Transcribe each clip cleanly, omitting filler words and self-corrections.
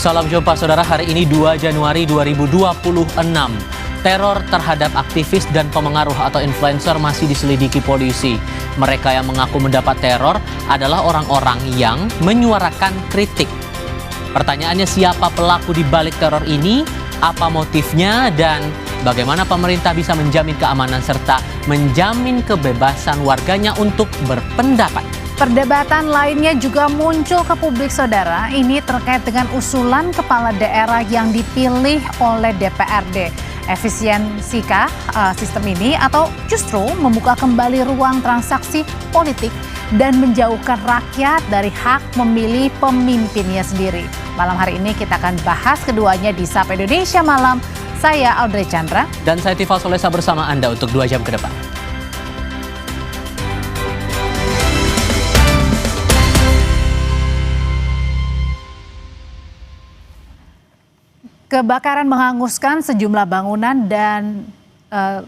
Salam jumpa saudara, hari ini 2 Januari 2026. Teror terhadap aktivis dan pemengaruh atau influencer masih diselidiki polisi. Mereka yang mengaku mendapat teror adalah orang-orang yang menyuarakan kritik. Pertanyaannya, siapa pelaku di balik teror ini? Apa motifnya? Dan bagaimana pemerintah bisa menjamin keamanan serta menjamin kebebasan warganya untuk berpendapat? Perdebatan lainnya juga muncul ke publik saudara, ini terkait dengan usulan kepala daerah yang dipilih oleh DPRD. Efisiensikah sistem ini atau justru membuka kembali ruang transaksi politik dan menjauhkan rakyat dari hak memilih pemimpinnya sendiri? Malam hari ini kita akan bahas keduanya di Sapa Indonesia Malam. Saya Audrey Chandra. Dan saya Tifal Solesa bersama Anda untuk 2 jam ke depan. Kebakaran menghanguskan sejumlah bangunan dan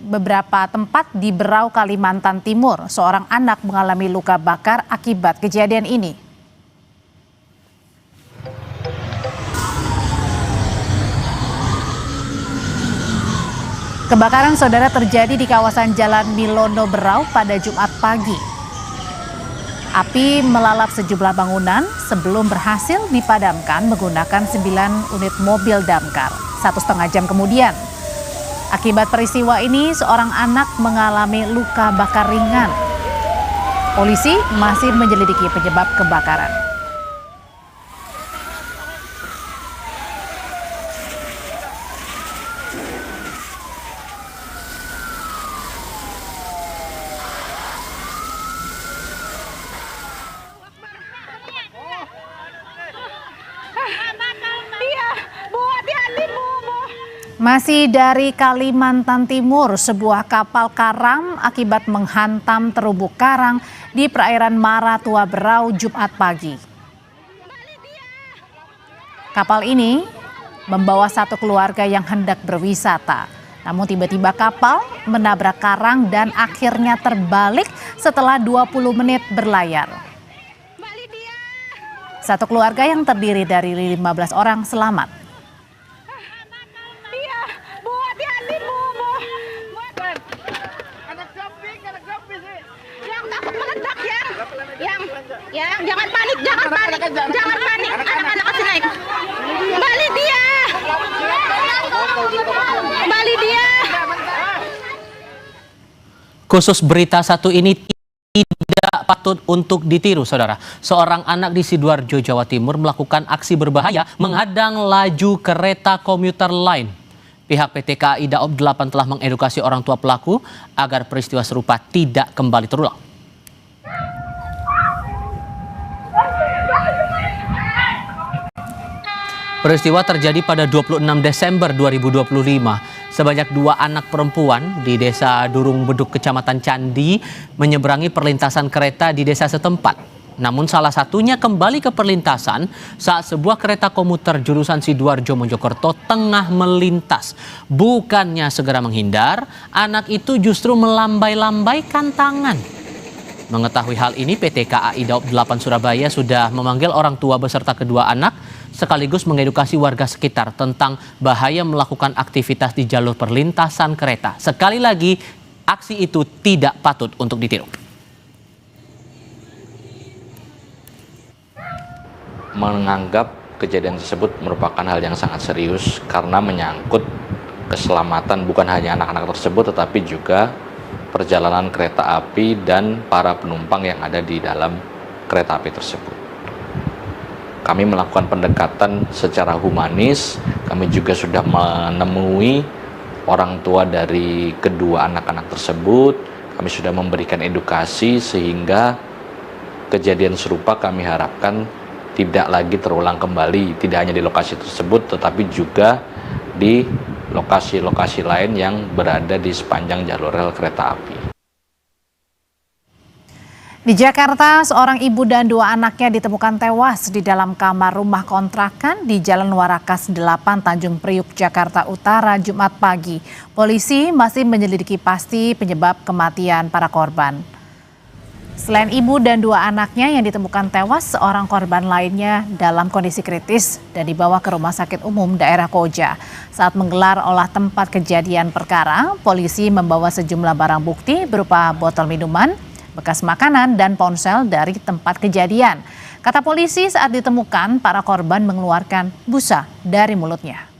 beberapa tempat di Berau, Kalimantan Timur. Seorang anak mengalami luka bakar akibat kejadian ini. Kebakaran saudara terjadi di kawasan Jalan Milono Berau pada Jumat pagi. Api melalap sejumlah bangunan sebelum berhasil dipadamkan menggunakan 9 unit mobil damkar. 1,5 jam kemudian, akibat peristiwa ini seorang anak mengalami luka bakar ringan. Polisi masih menyelidiki penyebab kebakaran. Masih dari Kalimantan Timur, sebuah kapal karam akibat menghantam terumbu karang di perairan Maratua Berau Jumat pagi. Kapal ini membawa satu keluarga yang hendak berwisata. Namun tiba-tiba kapal menabrak karang dan akhirnya terbalik setelah 20 menit berlayar. Satu keluarga yang terdiri dari 15 orang selamat. Yang jangan panik, anak-anak kasih naik. Kembali dia. Khusus berita satu ini tidak patut untuk ditiru, saudara. Seorang anak di Sidoarjo, Jawa Timur melakukan aksi berbahaya menghadang laju kereta komuter lain. Pihak PT KAI Daob 8 telah mengedukasi orang tua pelaku agar peristiwa serupa tidak kembali terulang. Peristiwa terjadi pada 26 Desember 2025. Sebanyak 2 anak perempuan di Desa Durung Beduk, Kecamatan Candi, menyeberangi perlintasan kereta di desa setempat. Namun salah satunya kembali ke perlintasan saat sebuah kereta komuter jurusan Sidoarjo Mojokerto tengah melintas. Bukannya segera menghindar, anak itu justru melambai-lambaikan tangan. Mengetahui hal ini, PT KAI Daob 8 Surabaya sudah memanggil orang tua beserta kedua anak sekaligus mengedukasi warga sekitar tentang bahaya melakukan aktivitas di jalur perlintasan kereta. Sekali lagi, aksi itu tidak patut untuk ditiru. Menganggap kejadian tersebut merupakan hal yang sangat serius karena menyangkut keselamatan bukan hanya anak-anak tersebut tetapi juga perjalanan kereta api dan para penumpang yang ada di dalam kereta api tersebut. Kami melakukan pendekatan secara humanis, kami juga sudah menemui orang tua dari kedua anak-anak tersebut, kami sudah memberikan edukasi sehingga kejadian serupa kami harapkan tidak lagi terulang kembali, tidak hanya di lokasi tersebut tetapi juga di lokasi-lokasi lain yang berada di sepanjang jalur rel kereta api. Di Jakarta, seorang ibu dan 2 anaknya ditemukan tewas di dalam kamar rumah kontrakan di Jalan Warakas 8, Tanjung Priuk, Jakarta Utara, Jumat pagi. Polisi masih menyelidiki pasti penyebab kematian para korban. Selain ibu dan 2 anaknya yang ditemukan tewas, seorang korban lainnya dalam kondisi kritis dan dibawa ke Rumah Sakit Umum Daerah Koja. Saat menggelar olah tempat kejadian perkara, polisi membawa sejumlah barang bukti berupa botol minuman, bekas makanan, dan ponsel dari tempat kejadian. Kata polisi, saat ditemukan, para korban mengeluarkan busa dari mulutnya.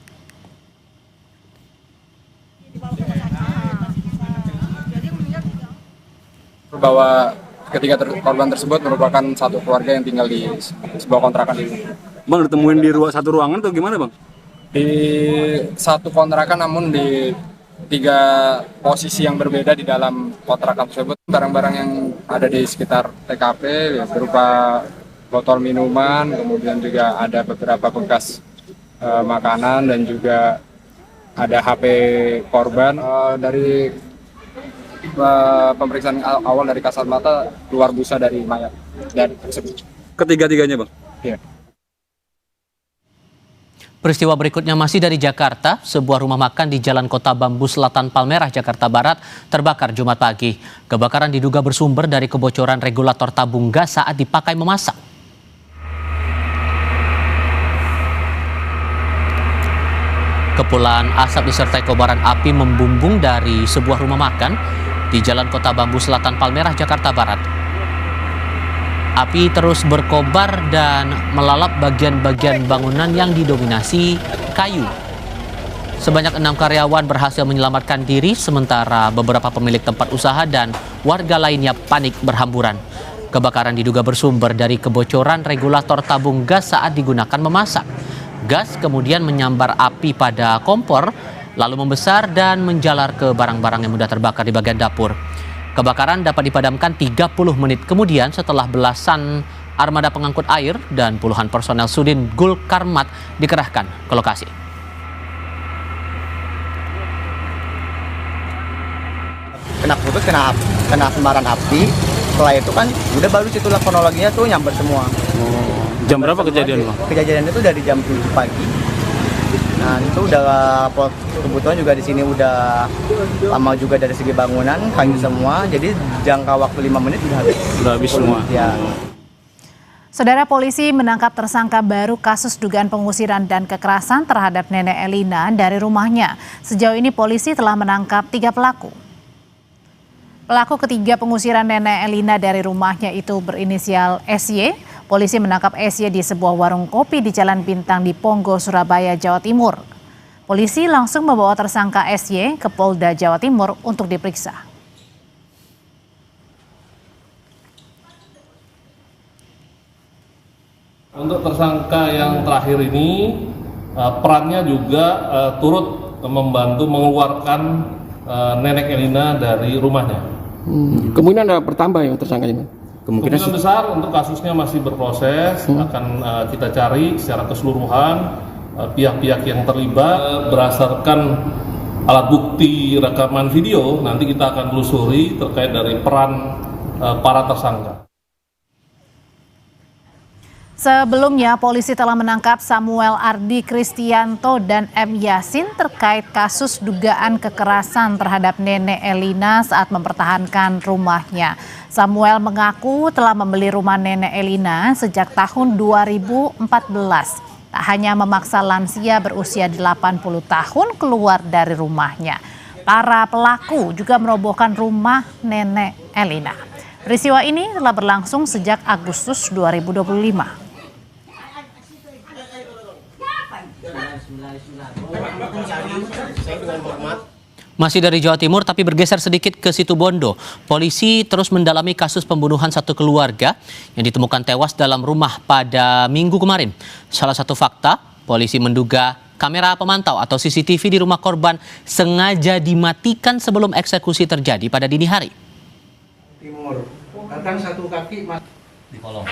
Bahwa ketiga korban tersebut merupakan satu keluarga yang tinggal di sebuah kontrakan ini. Bang, ditemuin di satu ruangan atau gimana, Bang? Di satu kontrakan namun di 3 posisi yang berbeda di dalam kontrakan tersebut. Barang-barang yang ada di sekitar TKP ya, berupa botol minuman, kemudian juga ada beberapa bekas makanan dan juga ada HP korban. Dari pemeriksaan awal dari kasat mata keluar busa dari mayat dan tersebut. Ketiga-tiganya, Bang? Iya. Peristiwa berikutnya masih dari Jakarta. Sebuah rumah makan di Jalan Kota Bambu Selatan Palmerah, Jakarta Barat terbakar Jumat pagi. Kebakaran diduga bersumber dari kebocoran regulator tabung gas saat dipakai memasak. Kepulan asap disertai kobaran api membumbung dari sebuah rumah makan di Jalan Kota Bambu Selatan Palmerah, Jakarta Barat. Api terus berkobar dan melalap bagian-bagian bangunan yang didominasi kayu. Sebanyak 6 karyawan berhasil menyelamatkan diri, sementara beberapa pemilik tempat usaha dan warga lainnya panik berhamburan. Kebakaran diduga bersumber dari kebocoran regulator tabung gas saat digunakan memasak. Gas kemudian menyambar api pada kompor, lalu membesar dan menjalar ke barang-barang yang mudah terbakar di bagian dapur. Kebakaran dapat dipadamkan 30 menit kemudian setelah belasan armada pengangkut air dan puluhan personel Sudin Gul Karmat dikerahkan ke lokasi. Kena putus, kena sembaran api. Setelah itu kan udah baru situlah kronologinya tuh nyamber semua. Jam berapa kejadian, Bang? Kejadian itu dari jam 7 pagi. Nah itu udah kebutuhan juga di sini udah lama juga dari segi bangunan, kayu semua. Jadi jangka waktu 5 menit Udah habis semua. Ya. Saudara, polisi menangkap tersangka baru kasus dugaan pengusiran dan kekerasan terhadap Nenek Elina dari rumahnya. Sejauh ini polisi telah menangkap 3 pelaku. Pelaku ketiga pengusiran Nenek Elina dari rumahnya itu berinisial SY. Polisi menangkap SY di sebuah warung kopi di Jalan Bintang di Ponggo, Surabaya, Jawa Timur. Polisi langsung membawa tersangka SY ke Polda Jawa Timur untuk diperiksa. Untuk tersangka yang terakhir ini, perannya juga turut membantu mengeluarkan Nenek Elina dari rumahnya. Kemungkinan ada bertambah ya tersangka ini? Kemungkinan besar untuk kasusnya masih berproses, akan kita cari secara keseluruhan pihak-pihak yang terlibat berdasarkan alat bukti rekaman video. Nanti kita akan telusuri terkait dari peran para tersangka. Sebelumnya, polisi telah menangkap Samuel Ardi Kristianto dan M. Yasin terkait kasus dugaan kekerasan terhadap Nenek Elina saat mempertahankan rumahnya. Samuel mengaku telah membeli rumah Nenek Elina sejak tahun 2014. Tak hanya memaksa lansia berusia 80 tahun keluar dari rumahnya, para pelaku juga merobohkan rumah Nenek Elina. Peristiwa ini telah berlangsung sejak Agustus 2025. Masih dari Jawa Timur tapi bergeser sedikit ke Situbondo. Polisi terus mendalami kasus pembunuhan satu keluarga yang ditemukan tewas dalam rumah pada Minggu kemarin. Salah satu fakta, polisi menduga kamera pemantau atau CCTV di rumah korban sengaja dimatikan sebelum eksekusi terjadi pada dini hari. Timur, datang satu kaki di kolong.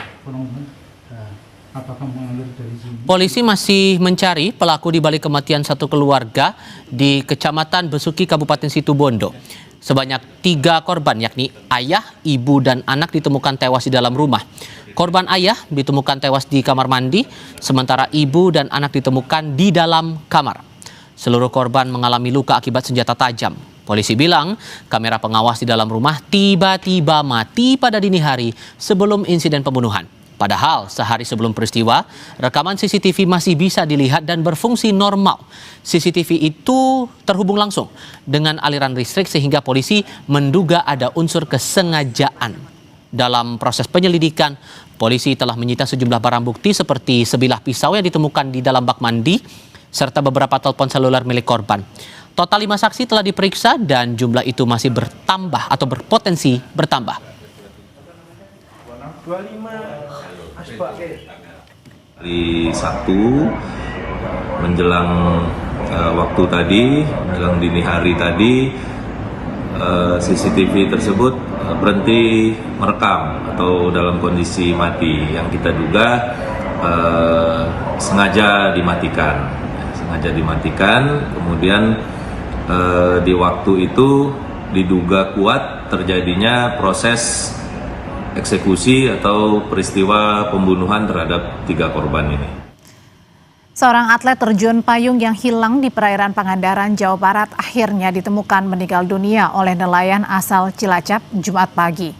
Polisi masih mencari pelaku di balik kematian satu keluarga di Kecamatan Besuki, Kabupaten Situbondo. Sebanyak 3 korban yakni ayah, ibu, dan anak ditemukan tewas di dalam rumah. Korban ayah ditemukan tewas di kamar mandi, sementara ibu dan anak ditemukan di dalam kamar. Seluruh korban mengalami luka akibat senjata tajam. Polisi bilang kamera pengawas di dalam rumah tiba-tiba mati pada dini hari sebelum insiden pembunuhan. Padahal sehari sebelum peristiwa, rekaman CCTV masih bisa dilihat dan berfungsi normal. CCTV itu terhubung langsung dengan aliran listrik sehingga polisi menduga ada unsur kesengajaan. Dalam proses penyelidikan, polisi telah menyita sejumlah barang bukti seperti sebilah pisau yang ditemukan di dalam bak mandi, serta beberapa telepon seluler milik korban. Total 5 saksi telah diperiksa dan jumlah itu masih bertambah atau berpotensi bertambah. Hari Sabtu menjelang waktu tadi, menjelang dini hari tadi, CCTV tersebut berhenti merekam atau dalam kondisi mati yang kita duga sengaja dimatikan. Kemudian di waktu itu diduga kuat terjadinya proses eksekusi atau peristiwa pembunuhan terhadap 3 korban ini. Seorang atlet terjun payung yang hilang di perairan Pangandaran, Jawa Barat akhirnya ditemukan meninggal dunia oleh nelayan asal Cilacap Jumat pagi.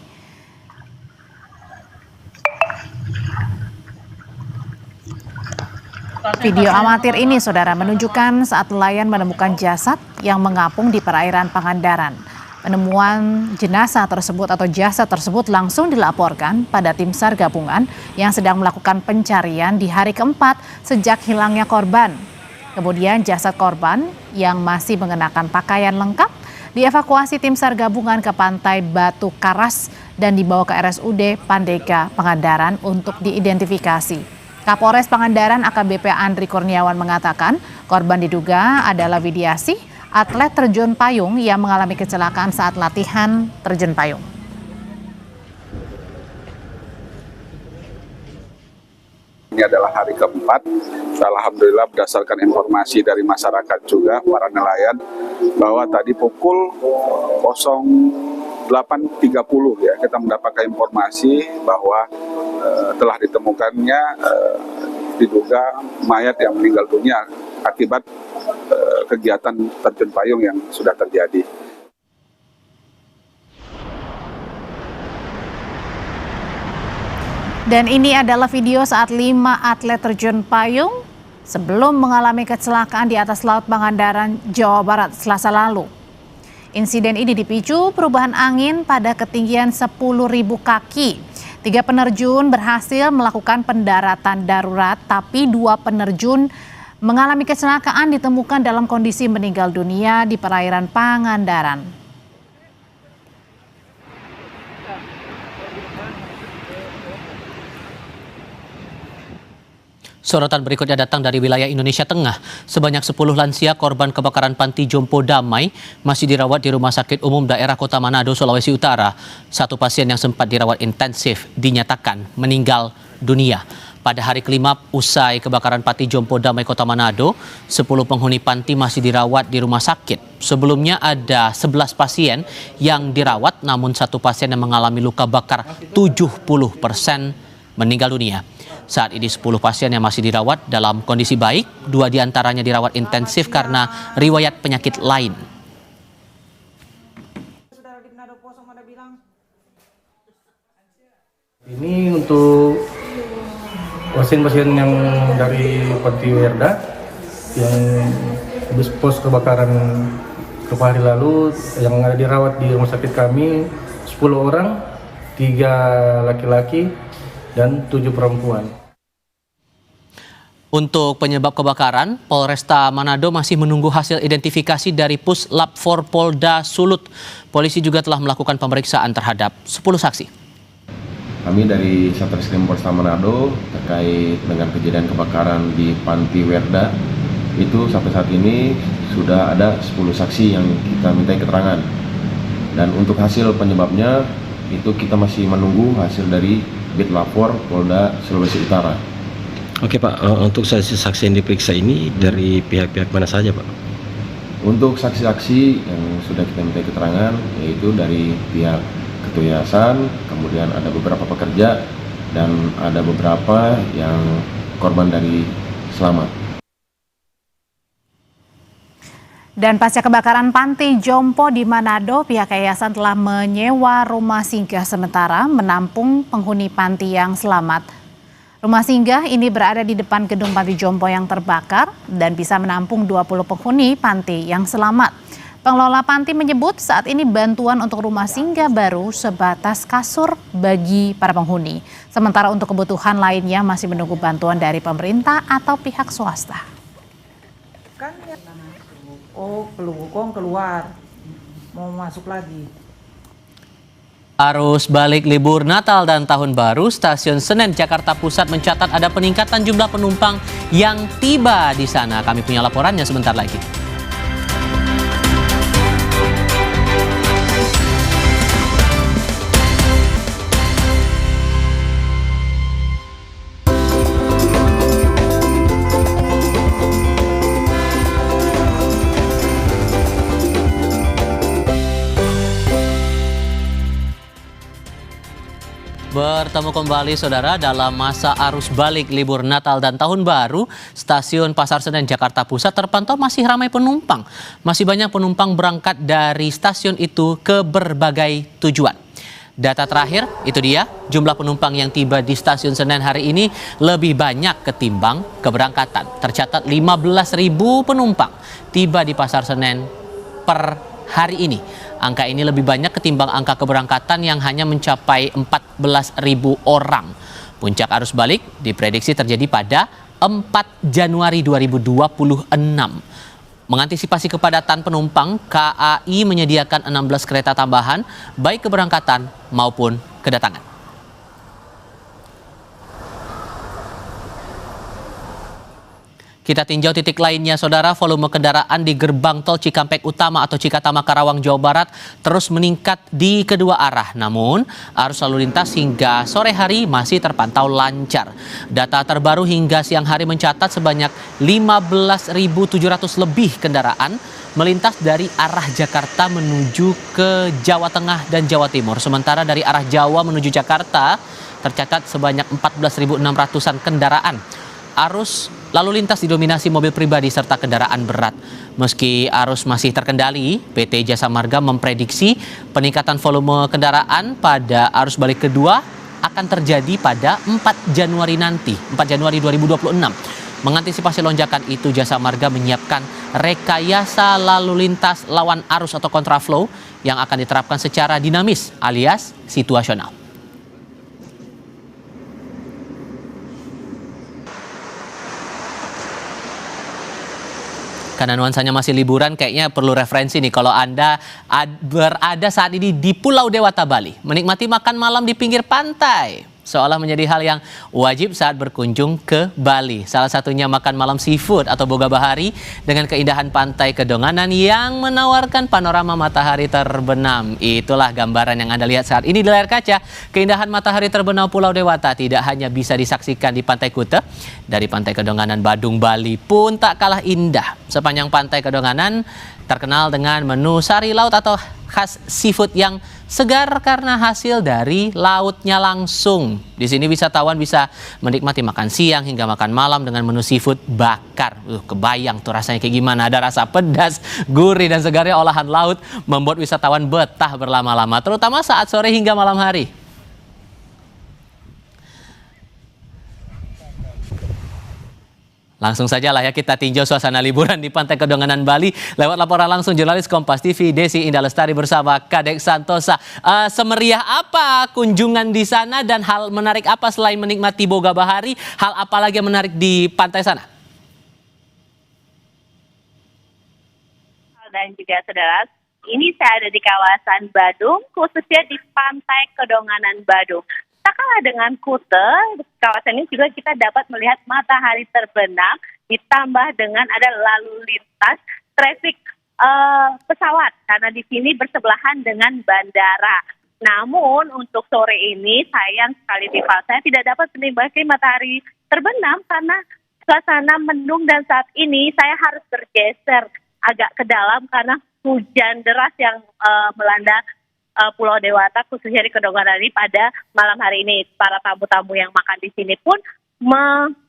Video amatir ini, saudara, menunjukkan saat nelayan menemukan jasad yang mengapung di perairan Pangandaran. Penemuan jenazah tersebut atau jasad tersebut langsung dilaporkan pada tim SAR gabungan yang sedang melakukan pencarian di hari keempat sejak hilangnya korban. Kemudian jasad korban yang masih mengenakan pakaian lengkap dievakuasi tim SAR gabungan ke pantai Batu Karas dan dibawa ke RSUD Pandega Pangandaran untuk diidentifikasi. Kapolres Pangandaran AKBP Andri Kurniawan mengatakan korban diduga adalah Widiasi, atlet terjun payung yang mengalami kecelakaan saat latihan terjun payung. Ini adalah hari keempat. Alhamdulillah berdasarkan informasi dari masyarakat juga, para nelayan, bahwa tadi pukul 08.30 ya kita mendapatkan informasi bahwa telah ditemukannya diduga mayat yang meninggal dunia akibat kegiatan terjun payung yang sudah terjadi. Dan ini adalah video saat 5 atlet terjun payung sebelum mengalami kecelakaan di atas Laut Pangandaran, Jawa Barat Selasa lalu. Insiden ini dipicu perubahan angin pada ketinggian 10.000 kaki. 3 penerjun berhasil melakukan pendaratan darurat, tapi 2 penerjun mengalami kecelakaan ditemukan dalam kondisi meninggal dunia di perairan Pangandaran. Sorotan berikutnya datang dari wilayah Indonesia Tengah. Sebanyak 10 lansia korban kebakaran Panti Jompo Damai masih dirawat di Rumah Sakit Umum Daerah Kota Manado, Sulawesi Utara. 1 pasien yang sempat dirawat intensif dinyatakan meninggal dunia. Pada hari kelima usai kebakaran Panti Jompo Damai Kota Manado, 10 penghuni panti masih dirawat di rumah sakit. Sebelumnya ada 11 pasien yang dirawat, namun 1 pasien yang mengalami luka bakar 70% meninggal dunia. Saat ini 10 pasien yang masih dirawat dalam kondisi baik, 2 diantaranya dirawat intensif karena riwayat penyakit lain. Ini untuk pasien-pasien yang dari Panti Werda yang habis pos kebakaran beberapa hari lalu yang ada dirawat di rumah sakit kami 10 orang, 3 laki-laki dan 7 perempuan. Untuk penyebab kebakaran, Polresta Manado masih menunggu hasil identifikasi dari Puslap 4 Polda Sulut. Polisi juga telah melakukan pemeriksaan terhadap 10 saksi. Kami dari Satreskrim Polresta Manado terkait dengan kejadian kebakaran di Panti Werda, itu sampai saat ini sudah ada 10 saksi yang kita minta keterangan. Dan untuk hasil penyebabnya, itu kita masih menunggu hasil dari Bitlapor Polda Sulawesi Utara. Oke Pak, untuk saksi-saksi yang diperiksa ini dari pihak-pihak mana saja Pak? Untuk saksi-saksi yang sudah kita minta keterangan yaitu dari pihak Ketua Yayasan, kemudian ada beberapa pekerja dan ada beberapa yang korban dari selamat. Dan pasca kebakaran Panti Jompo di Manado, pihak yayasan telah menyewa rumah singgah sementara menampung penghuni panti yang selamat. Rumah singgah ini berada di depan gedung Panti Jompo yang terbakar dan bisa menampung 20 penghuni panti yang selamat. Pengelola panti menyebut saat ini bantuan untuk rumah singgah baru sebatas kasur bagi para penghuni. Sementara untuk kebutuhan lainnya masih menunggu bantuan dari pemerintah atau pihak swasta. Keluar, mau masuk lagi. Arus balik libur Natal dan Tahun Baru, Stasiun Senen Jakarta Pusat mencatat ada peningkatan jumlah penumpang yang tiba di sana. Kami punya laporannya sebentar lagi. Bertemu kembali saudara dalam masa arus balik libur Natal dan Tahun Baru, Stasiun Pasar Senen Jakarta Pusat terpantau masih ramai penumpang. Masih banyak penumpang berangkat dari stasiun itu ke berbagai tujuan. Data terakhir itu dia, jumlah penumpang yang tiba di Stasiun Senen hari ini lebih banyak ketimbang keberangkatan. Tercatat 15.000 penumpang tiba di Pasar Senen per hari ini. Angka ini lebih banyak ketimbang angka keberangkatan yang hanya mencapai 14.000 orang. Puncak arus balik diprediksi terjadi pada 4 Januari 2026. Mengantisipasi kepadatan penumpang, KAI menyediakan 16 kereta tambahan baik keberangkatan maupun kedatangan. Kita tinjau titik lainnya, saudara. Volume kendaraan di gerbang tol Cikampek Utama atau Cikatama Karawang, Jawa Barat terus meningkat di kedua arah. Namun, arus lalu lintas hingga sore hari masih terpantau lancar. Data terbaru hingga siang hari mencatat sebanyak 15.700 lebih kendaraan melintas dari arah Jakarta menuju ke Jawa Tengah dan Jawa Timur. Sementara dari arah Jawa menuju Jakarta tercatat sebanyak 14.600-an kendaraan. Arus lalu lintas didominasi mobil pribadi serta kendaraan berat. Meski arus masih terkendali, PT Jasa Marga memprediksi peningkatan volume kendaraan pada arus balik kedua akan terjadi pada 4 Januari nanti, 4 Januari 2026. Mengantisipasi lonjakan itu, Jasa Marga menyiapkan rekayasa lalu lintas lawan arus atau kontraflow yang akan diterapkan secara dinamis alias situasional. Karena nuansanya masih liburan, kayaknya perlu referensi nih kalau Anda berada saat ini di Pulau Dewata, Bali. Menikmati makan malam di pinggir pantai, seolah menjadi hal yang wajib saat berkunjung ke Bali. Salah satunya makan malam seafood atau boga bahari dengan keindahan pantai Kedonganan yang menawarkan panorama matahari terbenam. Itulah gambaran yang Anda lihat saat ini di layar kaca. Keindahan matahari terbenam Pulau Dewata tidak hanya bisa disaksikan di Pantai Kuta. Dari Pantai Kedonganan Badung, Bali pun tak kalah indah. Sepanjang Pantai Kedonganan terkenal dengan menu sari laut atau khas seafood yang segar karena hasil dari lautnya langsung. Di sini wisatawan bisa menikmati makan siang hingga makan malam dengan menu seafood bakar. Kebayang tuh rasanya kayak gimana. Ada rasa pedas, gurih dan segarnya olahan laut membuat wisatawan betah berlama-lama, terutama saat sore hingga malam hari. Langsung saja lah ya kita tinjau suasana liburan di Pantai Kedonganan, Bali lewat laporan langsung jurnalis Kompas TV Desi Indah Lestari bersama Kadek Santosa. Semeriah apa kunjungan di sana dan hal menarik apa selain menikmati boga bahari? Hal apa lagi yang menarik di pantai sana? Dan juga saudara, ini saya ada di kawasan Badung, khususnya di Pantai Kedonganan Badung. Tak kalah dengan Kuta, kawasan ini juga kita dapat melihat matahari terbenam, ditambah dengan ada lalu lintas trafik pesawat, karena di sini bersebelahan dengan bandara. Namun untuk sore ini sayang sekali Tiffal, saya tidak dapat menikmati matahari terbenam karena suasana mendung dan saat ini saya harus bergeser agak ke dalam karena hujan deras yang melanda Pulau Dewata, khususnya di Kedonganan ini pada malam hari ini. Para tamu-tamu yang makan di sini pun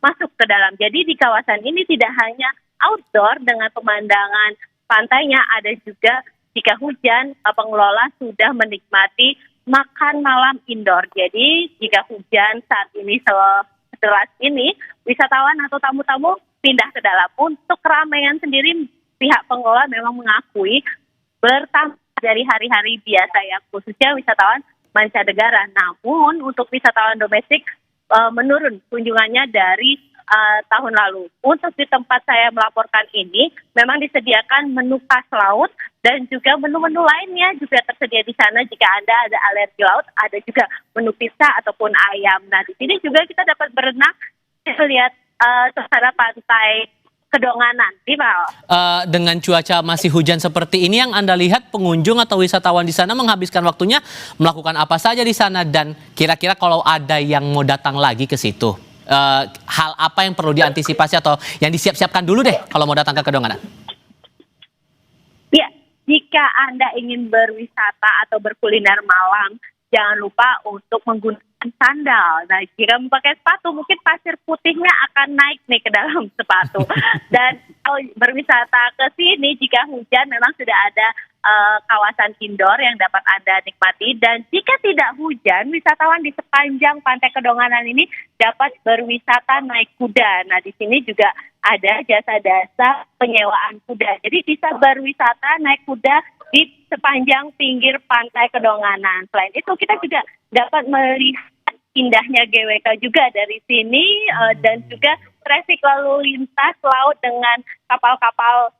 masuk ke dalam. Jadi di kawasan ini tidak hanya outdoor dengan pemandangan pantainya, ada juga jika hujan, pengelola sudah menikmati makan malam indoor. Jadi jika hujan saat ini sederas ini, wisatawan atau tamu-tamu pindah ke dalam. Untuk keramaian sendiri, pihak pengelola memang mengakui bertambah dari hari-hari biasa ya, khususnya wisatawan mancanegara. Namun untuk wisatawan domestik menurun kunjungannya dari tahun lalu. Untuk di tempat saya melaporkan ini, memang disediakan menu khas laut dan juga menu-menu lainnya juga tersedia di sana. Jika Anda ada alergi laut, ada juga menu pizza ataupun ayam. Nah, di sini juga kita dapat berenang, melihat suasana pantai Kedonganan. Dengan cuaca masih hujan seperti ini, yang Anda lihat pengunjung atau wisatawan di sana menghabiskan waktunya melakukan apa saja di sana, dan kira-kira kalau ada yang mau datang lagi ke situ, hal apa yang perlu diantisipasi atau yang disiap-siapkan dulu deh kalau mau datang ke Kedonganan? Ya, jika Anda ingin berwisata atau berkuliner malam, jangan lupa untuk menggunakan sandal. Nah, jika memakai sepatu, mungkin pasir putihnya akan naik nih ke dalam sepatu. Dan kalau berwisata ke sini, jika hujan memang sudah ada kawasan indoor yang dapat Anda nikmati. Dan jika tidak hujan, wisatawan di sepanjang Pantai Kedonganan ini dapat berwisata naik kuda. Nah, di sini juga ada jasa-jasa penyewaan kuda. Jadi bisa berwisata naik kuda di sepanjang pinggir Pantai Kedonganan. Selain itu, kita juga dapat melihat indahnya GWK juga dari sini, dan juga traffic lalu lintas laut dengan kapal-kapal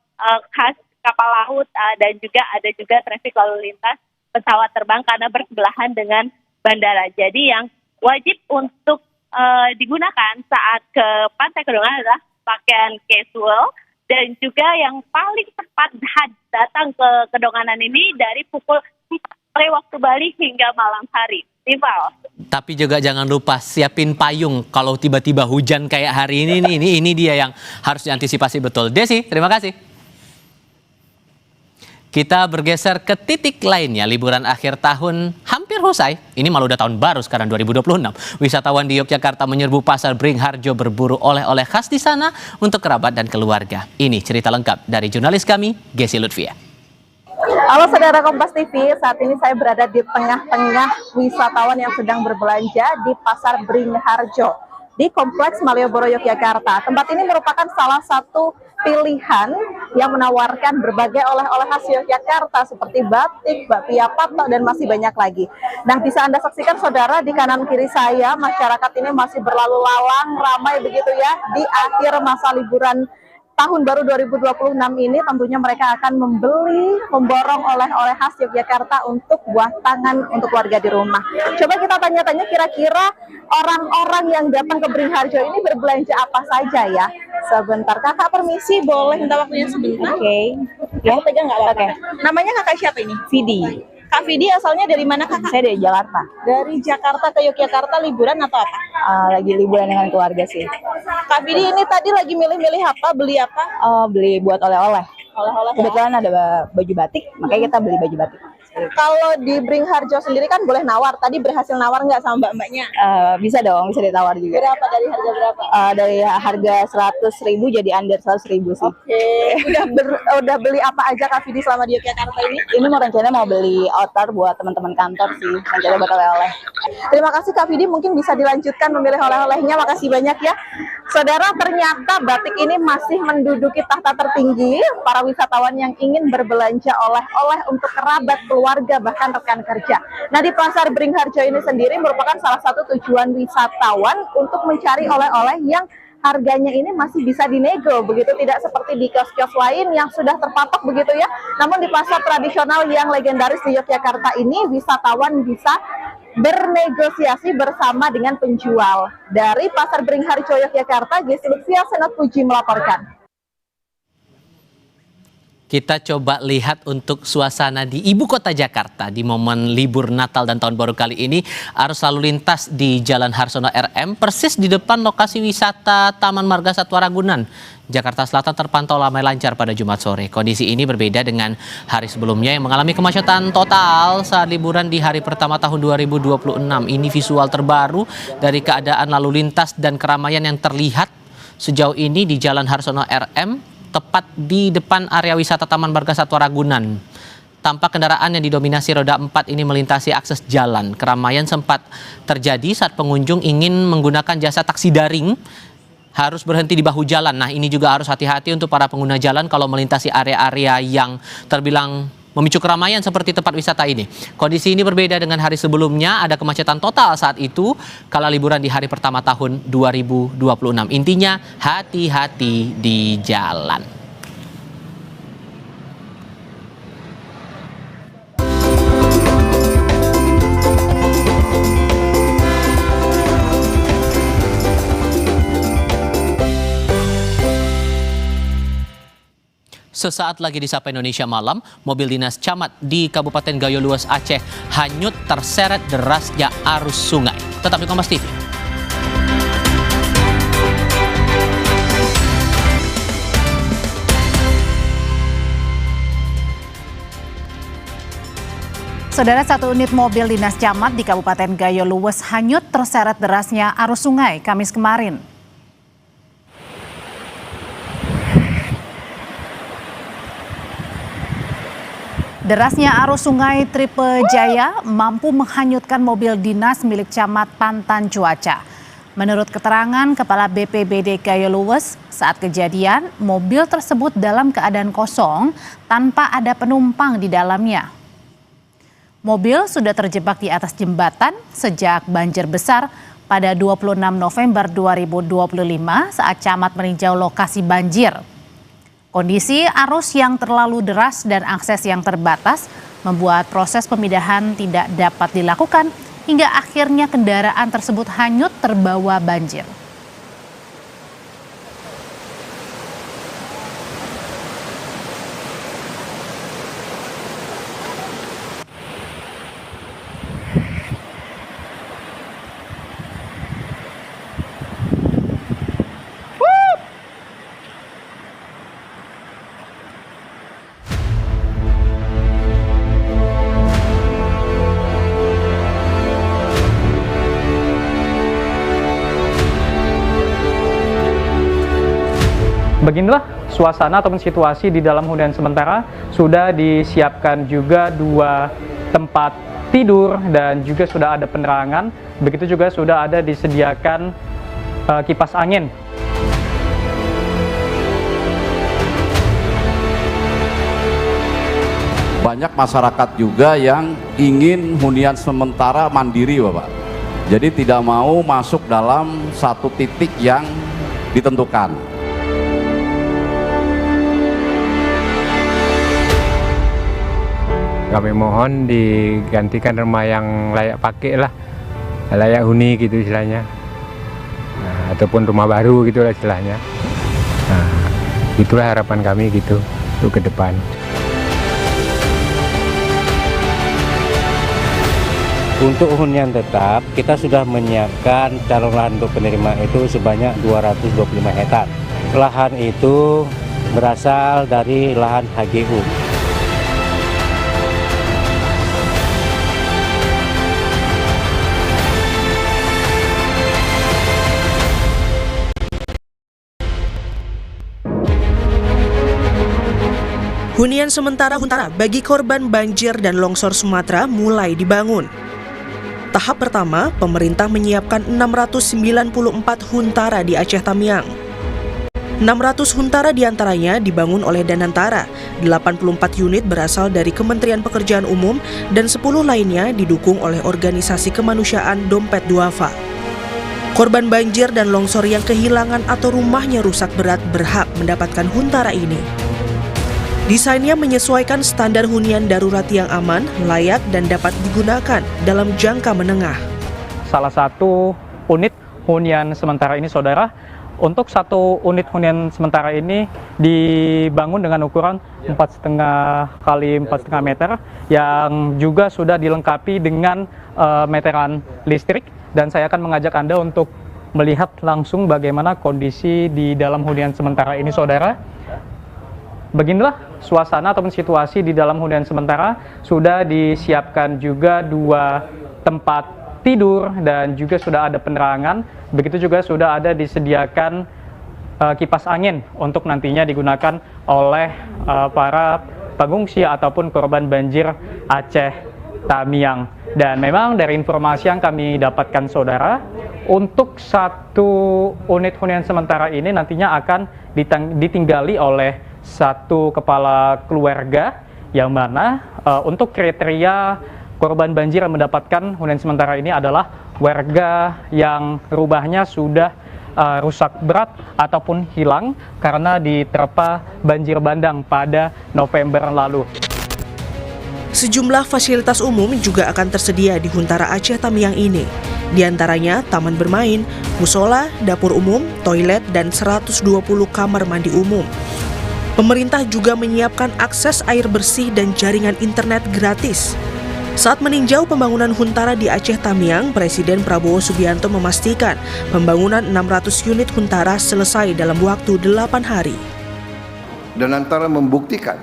khas kapal laut, dan juga ada juga traffic lalu lintas pesawat terbang karena bersebelahan dengan bandara. Jadi yang wajib untuk digunakan saat ke Pantai Kedonganan adalah pakaian casual, dan juga yang paling tepat datang ke Kedonganan ini dari pukul 4 waktu Bali hingga malam hari. Tapi juga jangan lupa siapin payung kalau tiba-tiba hujan kayak hari ini. Ini dia yang harus diantisipasi betul. Desi, terima kasih. Kita bergeser ke titik lainnya. Liburan akhir tahun hampir usai. Ini malah udah tahun baru sekarang 2026. Wisatawan di Yogyakarta menyerbu pasar Beringharjo berburu oleh-oleh khas di sana untuk kerabat dan keluarga. Ini cerita lengkap dari jurnalis kami, Gesi Lutfia. Halo saudara Kompas TV, saat ini saya berada di tengah-tengah wisatawan yang sedang berbelanja di Pasar Beringharjo di Kompleks Malioboro, Yogyakarta. Tempat ini merupakan salah satu pilihan yang menawarkan berbagai oleh-oleh khas Yogyakarta seperti batik, bapia patok, dan masih banyak lagi. Nah, bisa Anda saksikan saudara di kanan kiri saya, masyarakat ini masih berlalu lalang, ramai begitu ya di akhir masa liburan tahun baru 2026 ini. Tentunya mereka akan memborong oleh-oleh khas Yogyakarta untuk buah tangan untuk warga di rumah. Coba kita tanya-tanya kira-kira orang-orang yang datang ke Beringharjo ini berbelanja apa saja ya. Sebentar, kakak permisi, boleh minta waktunya sebentar? Oke. Ya, pegang nggak apa-apa. Namanya kakak siapa ini? Vidi. Kak Vidi asalnya dari mana kakak? Saya dari Jakarta. Dari Jakarta ke Yogyakarta liburan atau apa? Lagi liburan dengan keluarga sih. Kak Vidi ini tadi lagi milih-milih apa? Beli apa? Beli buat oleh-oleh. Oleh-oleh. Kebetulan ada baju batik, makanya kita beli baju batik. Kalau di Beringharjo sendiri kan boleh nawar. Tadi berhasil nawar nggak sama mbak-mbaknya? Bisa dong, bisa ditawar juga. Berapa, dari harga berapa? Dari harga 100.000 jadi under 100.000 sih. Oke. Udah beli apa aja Kak Vidi selama di Yogyakarta ini? Ini mau beli outer buat teman-teman kantor sih. Rencana buat oleh-oleh. Terima kasih Kak Vidi, mungkin bisa dilanjutkan memilih oleh-olehnya. Makasih banyak ya. Saudara, ternyata batik ini masih menduduki tahta tertinggi para wisatawan yang ingin berbelanja oleh-oleh untuk kerabat, keluarga, bahkan rekan kerja. Nah, di Pasar Beringharjo ini sendiri merupakan salah satu tujuan wisatawan untuk mencari oleh-oleh yang harganya ini masih bisa dinego, begitu tidak seperti di kios-kios lain yang sudah terpatok begitu ya. Namun di pasar tradisional yang legendaris di Yogyakarta ini, wisatawan bisa bernegosiasi bersama dengan penjual. Dari Pasar Beringharjo Yogyakarta, Gesi Lutfia, Senat Puji melaporkan. Kita coba lihat untuk suasana di ibu kota Jakarta di momen libur Natal dan Tahun Baru kali ini. Arus lalu lintas di Jalan Harsono RM persis di depan lokasi wisata Taman Marga Satwa Ragunan, Jakarta Selatan terpantau ramai lancar pada Jumat sore. Kondisi ini berbeda dengan hari sebelumnya yang mengalami kemacetan total saat liburan di hari pertama tahun 2026. Ini visual terbaru dari keadaan lalu lintas dan keramaian yang terlihat sejauh ini di Jalan Harsono RM tepat di depan area wisata Taman Marga Satwa Ragunan. Tampak kendaraan yang didominasi roda 4 ini melintasi akses jalan. Keramaian sempat terjadi saat pengunjung ingin menggunakan jasa taksi daring, harus berhenti di bahu jalan. Nah, ini juga harus hati-hati untuk para pengguna jalan kalau melintasi area-area yang terbilang memicu keramaian seperti tempat wisata ini. Kondisi ini berbeda dengan hari sebelumnya, ada kemacetan total saat itu kala liburan di hari pertama tahun 2026. Intinya hati-hati di jalan. Sesaat lagi di Sapa Indonesia Malam, mobil dinas camat di Kabupaten Gayo Luas, Aceh hanyut terseret derasnya arus sungai. Tetap di Kompas TV. Saudara, satu unit mobil dinas camat di Kabupaten Gayo Luas hanyut terseret derasnya arus sungai Kamis kemarin. Derasnya arus sungai Tripe Jaya mampu menghanyutkan mobil dinas milik Camat Pantan Cuaca. Menurut keterangan Kepala BPBD Gayo Luas, saat kejadian mobil tersebut dalam keadaan kosong tanpa ada penumpang di dalamnya. Mobil sudah terjebak di atas jembatan sejak banjir besar pada 26 November 2025 saat Camat meninjau lokasi banjir. Kondisi arus yang terlalu deras dan akses yang terbatas membuat proses pemindahan tidak dapat dilakukan hingga akhirnya kendaraan tersebut hanyut terbawa banjir. Beginilah suasana ataupun situasi di dalam hunian sementara. Sudah disiapkan juga 2 tempat tidur dan juga sudah ada penerangan. Begitu juga sudah ada disediakan kipas angin. Banyak masyarakat juga yang ingin hunian sementara mandiri, Bapak. Jadi tidak mau masuk dalam satu titik yang ditentukan. Kami mohon digantikan rumah yang layak pakai lah, layak huni gitu istilahnya, nah, ataupun rumah baru gitu lah istilahnya. Nah, itulah harapan kami gitu untuk ke depan. Untuk hunian tetap, kita sudah menyiapkan calon lahan untuk penerima itu sebanyak 225 hektar. Lahan itu berasal dari lahan HGU. Hunian sementara bagi korban banjir dan longsor Sumatera mulai dibangun. Tahap pertama, pemerintah menyiapkan 694 huntara di Aceh Tamiang. 600 huntara diantaranya dibangun oleh Danantara, 84 unit berasal dari Kementerian Pekerjaan Umum, dan 10 lainnya didukung oleh organisasi kemanusiaan Dompet Duafa. Korban banjir dan longsor yang kehilangan atau rumahnya rusak berat berhak mendapatkan huntara ini. Desainnya menyesuaikan standar hunian darurat yang aman, layak, dan dapat digunakan dalam jangka menengah. Salah satu unit hunian sementara ini, saudara, untuk satu unit hunian sementara ini dibangun dengan ukuran 4,5 kali 4,5 meter yang juga sudah dilengkapi dengan meteran listrik, dan saya akan mengajak Anda untuk melihat langsung bagaimana kondisi di dalam hunian sementara ini, saudara. Beginilah suasana ataupun situasi di dalam hunian sementara. Sudah disiapkan juga 2 tempat tidur dan juga sudah ada penerangan. Begitu juga sudah ada disediakan kipas angin untuk nantinya digunakan oleh para pengungsi ataupun korban banjir Aceh Tamiang. Dan memang dari informasi yang kami dapatkan saudara, untuk satu unit hunian sementara ini nantinya akan ditinggali oleh satu kepala keluarga, yang mana untuk kriteria korban banjir yang mendapatkan hunian sementara ini adalah warga yang rumahnya sudah rusak berat ataupun hilang karena diterpa banjir bandang pada November lalu. Sejumlah fasilitas umum juga akan tersedia di Huntara Aceh Tamiang ini. Di antaranya taman bermain, musola, dapur umum, toilet, dan 120 kamar mandi umum. Pemerintah juga menyiapkan akses air bersih dan jaringan internet gratis. Saat meninjau pembangunan Huntara di Aceh Tamiang, Presiden Prabowo Subianto memastikan pembangunan 600 unit Huntara selesai dalam waktu 8 hari. Dan antara membuktikan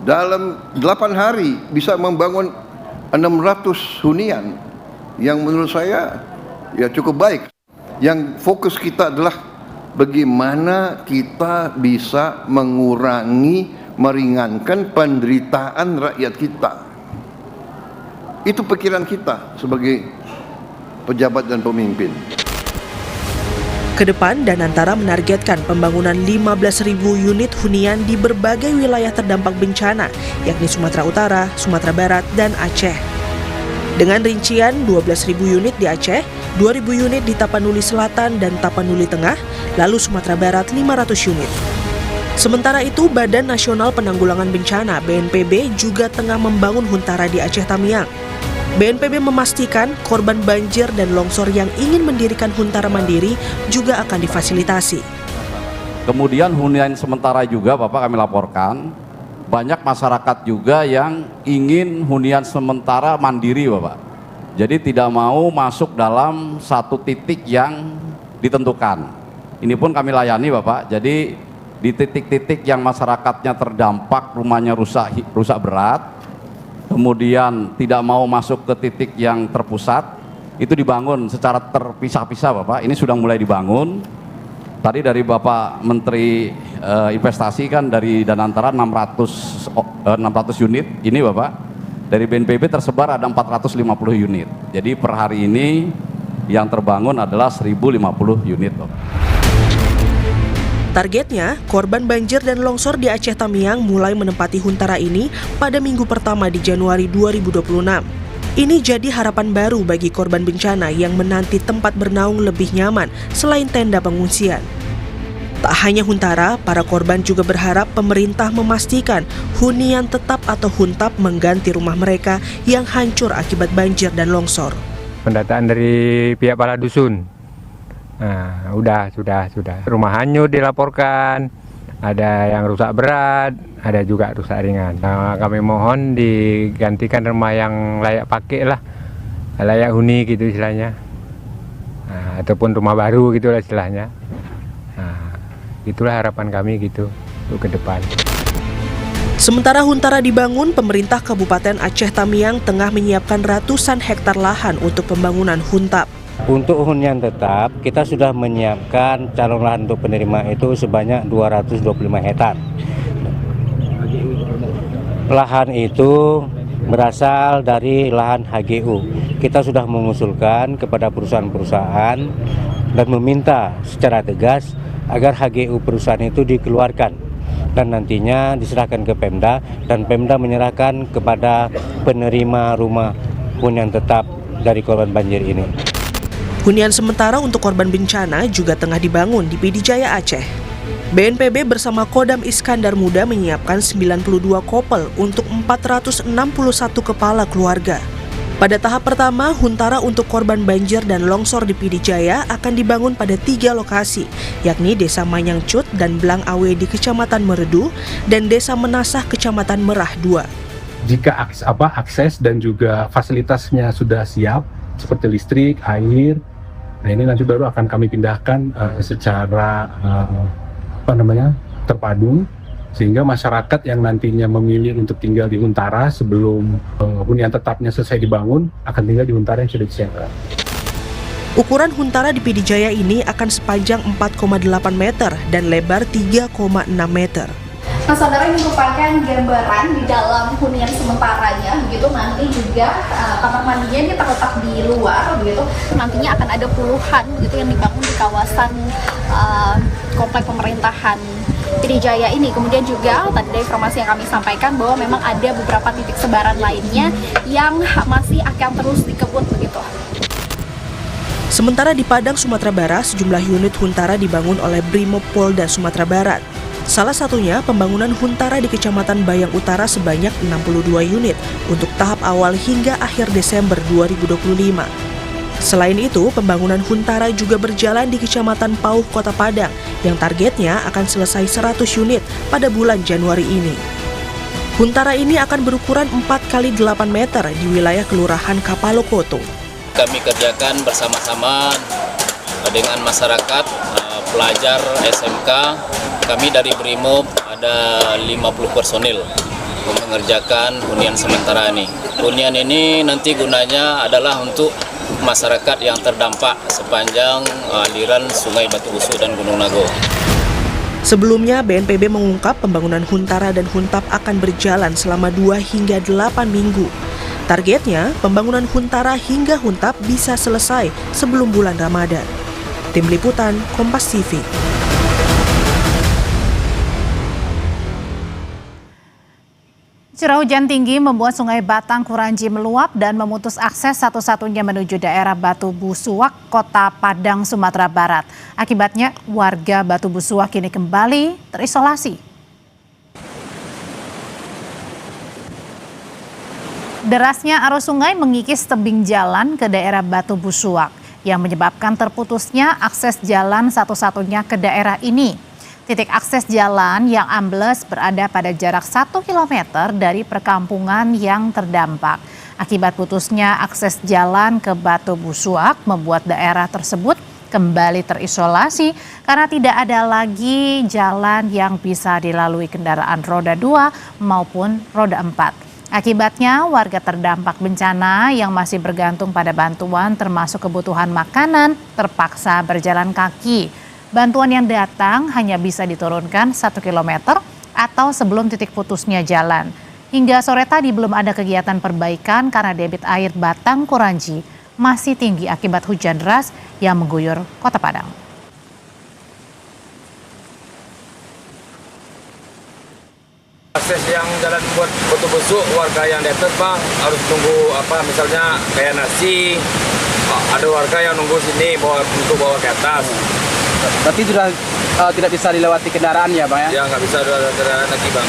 dalam 8 hari bisa membangun 600 hunian yang menurut saya ya cukup baik. Yang fokus kita adalah bagaimana kita bisa mengurangi, meringankan penderitaan rakyat kita. Itu pikiran kita sebagai pejabat dan pemimpin. Kedepan, Danantara menargetkan pembangunan 15.000 unit hunian di berbagai wilayah terdampak bencana, yakni Sumatera Utara, Sumatera Barat, dan Aceh. Dengan rincian 12.000 unit di Aceh, 2.000 unit di Tapanuli Selatan dan Tapanuli Tengah, lalu Sumatera Barat 500 unit. Sementara itu, Badan Nasional Penanggulangan Bencana (BNPB) juga tengah membangun Huntara di Aceh Tamiang. BNPB memastikan korban banjir dan longsor yang ingin mendirikan Huntara mandiri juga akan difasilitasi. Kemudian hunian sementara juga Bapak kami laporkan, banyak masyarakat juga yang ingin hunian sementara mandiri Bapak. Jadi tidak mau masuk dalam satu titik yang ditentukan. Ini pun kami layani Bapak, jadi di titik-titik yang masyarakatnya terdampak, rumahnya rusak berat, kemudian tidak mau masuk ke titik yang terpusat, itu dibangun secara terpisah-pisah Bapak. Ini sudah mulai dibangun. Tadi dari Bapak Menteri Investasi kan dari Danantara 600 unit, ini Bapak dari BNPB tersebar ada 450 unit. Jadi per hari ini yang terbangun adalah 1050 unit Bapak. Targetnya, korban banjir dan longsor di Aceh Tamiang mulai menempati Huntara ini pada minggu pertama di Januari 2026. Ini jadi harapan baru bagi korban bencana yang menanti tempat bernaung lebih nyaman selain tenda pengungsian. Tak hanya Huntara, para korban juga berharap pemerintah memastikan hunian tetap atau huntap mengganti rumah mereka yang hancur akibat banjir dan longsor. Pendataan dari pihak kepala dusun. Nah, sudah. Rumah hanyut dilaporkan, ada yang rusak berat, ada juga rusak ringan. Nah, kami mohon digantikan rumah yang layak pakai lah, layak huni gitu istilahnya. Nah, ataupun rumah baru gitu lah istilahnya. Nah, itulah harapan kami gitu untuk ke depan. Sementara Huntara dibangun, pemerintah Kabupaten Aceh Tamiang tengah menyiapkan ratusan hektar lahan untuk pembangunan huntap. Untuk hunian tetap, kita sudah menyiapkan calon lahan untuk penerima itu sebanyak 225 hektar. Lahan itu berasal dari lahan HGU. Kita sudah mengusulkan kepada perusahaan-perusahaan dan meminta secara tegas agar HGU perusahaan itu dikeluarkan dan nantinya diserahkan ke Pemda, dan Pemda menyerahkan kepada penerima rumah hunian tetap dari korban banjir ini. Hunian sementara untuk korban bencana juga tengah dibangun di Pidijaya Aceh. BNPB bersama Kodam Iskandar Muda menyiapkan 92 kopel untuk 461 kepala keluarga. Pada tahap pertama, Huntara untuk korban banjir dan longsor di Pidijaya akan dibangun pada 3 lokasi, yakni Desa Manyangcut dan Blang Awe di Kecamatan Meredu dan Desa Menasah Kecamatan Merah 2. Jika akses dan juga fasilitasnya sudah siap, seperti listrik, air, nah ini nanti baru akan kami pindahkan secara terpadu, sehingga masyarakat yang nantinya memilih untuk tinggal di Huntara sebelum hunian tetapnya selesai dibangun akan tinggal di Huntara yang sudah disiapkan. Ukuran huntara di Pidijaya ini akan sepanjang 4,8 meter dan lebar 3,6 meter. Nah, saudara, ini merupakan gambaran di dalam hunian sementaranya, begitu. Nanti juga kamar mandinya ini terletak di luar, begitu. Nantinya akan ada puluhan, begitu, yang dibangun di kawasan komplek pemerintahan Pidijaya ini. Kemudian juga tadi dari informasi yang kami sampaikan bahwa memang ada beberapa titik sebaran lainnya yang masih akan terus dikebut, begitu. Sementara di Padang, Sumatera Barat, sejumlah unit huntara dibangun oleh Brimob Polda Sumatera Barat. Salah satunya pembangunan huntara di Kecamatan Bayang Utara sebanyak 62 unit untuk tahap awal hingga akhir Desember 2025. Selain itu, pembangunan huntara juga berjalan di Kecamatan Pauh, Kota Padang, yang targetnya akan selesai 100 unit pada bulan Januari ini. Huntara ini akan berukuran 4x8 meter di wilayah Kelurahan Kapalokoto. Kami kerjakan bersama-sama dengan masyarakat, pelajar SMK. Kami dari Brimob ada 50 personil mengerjakan hunian sementara ini. Hunian ini nanti gunanya adalah untuk masyarakat yang terdampak sepanjang aliran Sungai Batu Busuk dan Gunung Nago. Sebelumnya, BNPB mengungkap pembangunan huntara dan huntap akan berjalan selama 2 hingga 8 minggu. Targetnya, pembangunan huntara hingga huntap bisa selesai sebelum bulan Ramadan. Tim Liputan, Kompas TV. Curah hujan tinggi membuat Sungai Batang Kuranji meluap dan memutus akses satu-satunya menuju daerah Batu Busuak, Kota Padang, Sumatera Barat. Akibatnya, warga Batu Busuak kini kembali terisolasi. Derasnya arus sungai mengikis tebing jalan ke daerah Batu Busuak yang menyebabkan terputusnya akses jalan satu-satunya ke daerah ini. Titik akses jalan yang ambles berada pada jarak 1 km dari perkampungan yang terdampak. Akibat putusnya akses jalan ke Batu Busuak membuat daerah tersebut kembali terisolasi karena tidak ada lagi jalan yang bisa dilalui kendaraan roda 2 maupun roda 4. Akibatnya warga terdampak bencana yang masih bergantung pada bantuan termasuk kebutuhan makanan terpaksa berjalan kaki. Bantuan yang datang hanya bisa diturunkan 1 km atau sebelum titik putusnya jalan. Hingga sore tadi belum ada kegiatan perbaikan karena debit air Batang Kuranji masih tinggi akibat hujan deras yang mengguyur Kota Padang. Akses yang jalan buat Batu Busuk, warga yang deket Bang harus tunggu misalnya kayak nasi, ada warga yang nunggu sini untuk bawa ke atas. Berarti sudah tidak bisa dilewati kendaraan ya Bang ya? Ya nggak bisa dilewati kendaraan lagi Bang.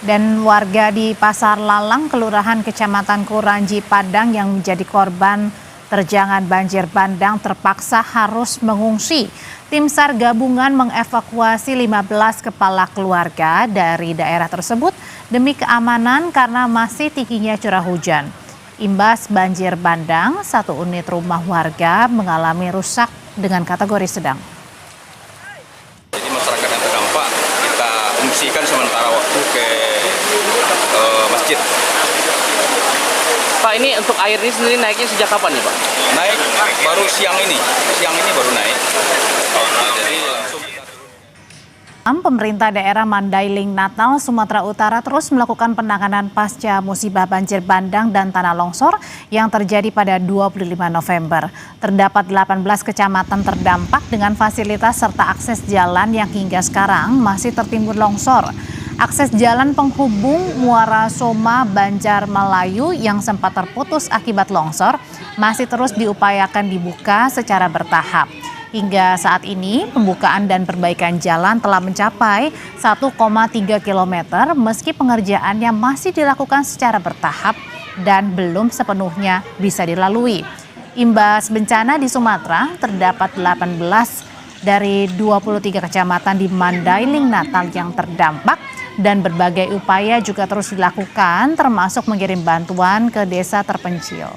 Dan warga di Pasar Lalang, Kelurahan Kecamatan Kuranji, Padang yang menjadi korban terjangan banjir bandang terpaksa harus mengungsi. Tim SAR gabungan mengevakuasi 15 kepala keluarga dari daerah tersebut demi keamanan karena masih tingginya curah hujan. Imbas banjir bandang, 1 unit rumah warga mengalami rusak dengan kategori sedang. Jadi masyarakat yang terdampak kita fungsikan sementara waktu ke masjid. Pak, ini untuk air ini sendiri naiknya sejak kapan ya Pak? Naik baru siang ini baru naik. Nah, jadi langsung Pemerintah daerah Mandailing, Natal, Sumatera Utara terus melakukan penanganan pasca musibah banjir bandang dan tanah longsor yang terjadi pada 25 November. Terdapat 18 kecamatan terdampak dengan fasilitas serta akses jalan yang hingga sekarang masih tertimbun longsor. Akses jalan penghubung Muara Soma, Banjar Melayu yang sempat terputus akibat longsor masih terus diupayakan dibuka secara bertahap. Hingga saat ini, pembukaan dan perbaikan jalan telah mencapai 1,3 km meski pengerjaannya masih dilakukan secara bertahap dan belum sepenuhnya bisa dilalui. Imbas bencana di Sumatera, terdapat 18 dari 23 kecamatan di Mandailing, Natal yang terdampak dan berbagai upaya juga terus dilakukan termasuk mengirim bantuan ke desa terpencil.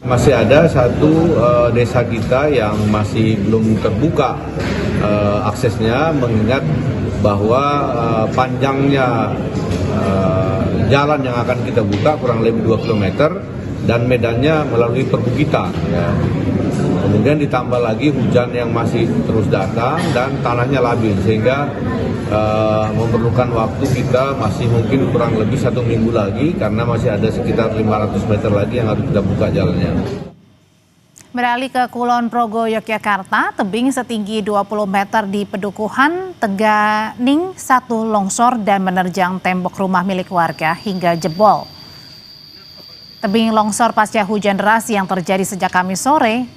Masih ada satu desa kita yang masih belum terbuka aksesnya mengingat bahwa panjangnya jalan yang akan kita buka kurang lebih 2 km dan medannya melalui perbukitan. Ya. Kemudian ditambah lagi hujan yang masih terus datang dan tanahnya labil sehingga memerlukan waktu kita masih mungkin kurang lebih 1 minggu lagi karena masih ada sekitar 500 meter lagi yang harus kita buka jalannya. Beralih ke Kulon Progo, Yogyakarta, tebing setinggi 20 meter di Pedukuhan, Teganing, 1 longsor dan menerjang tembok rumah milik warga hingga jebol. Tebing longsor pasca hujan deras yang terjadi sejak Kamis sore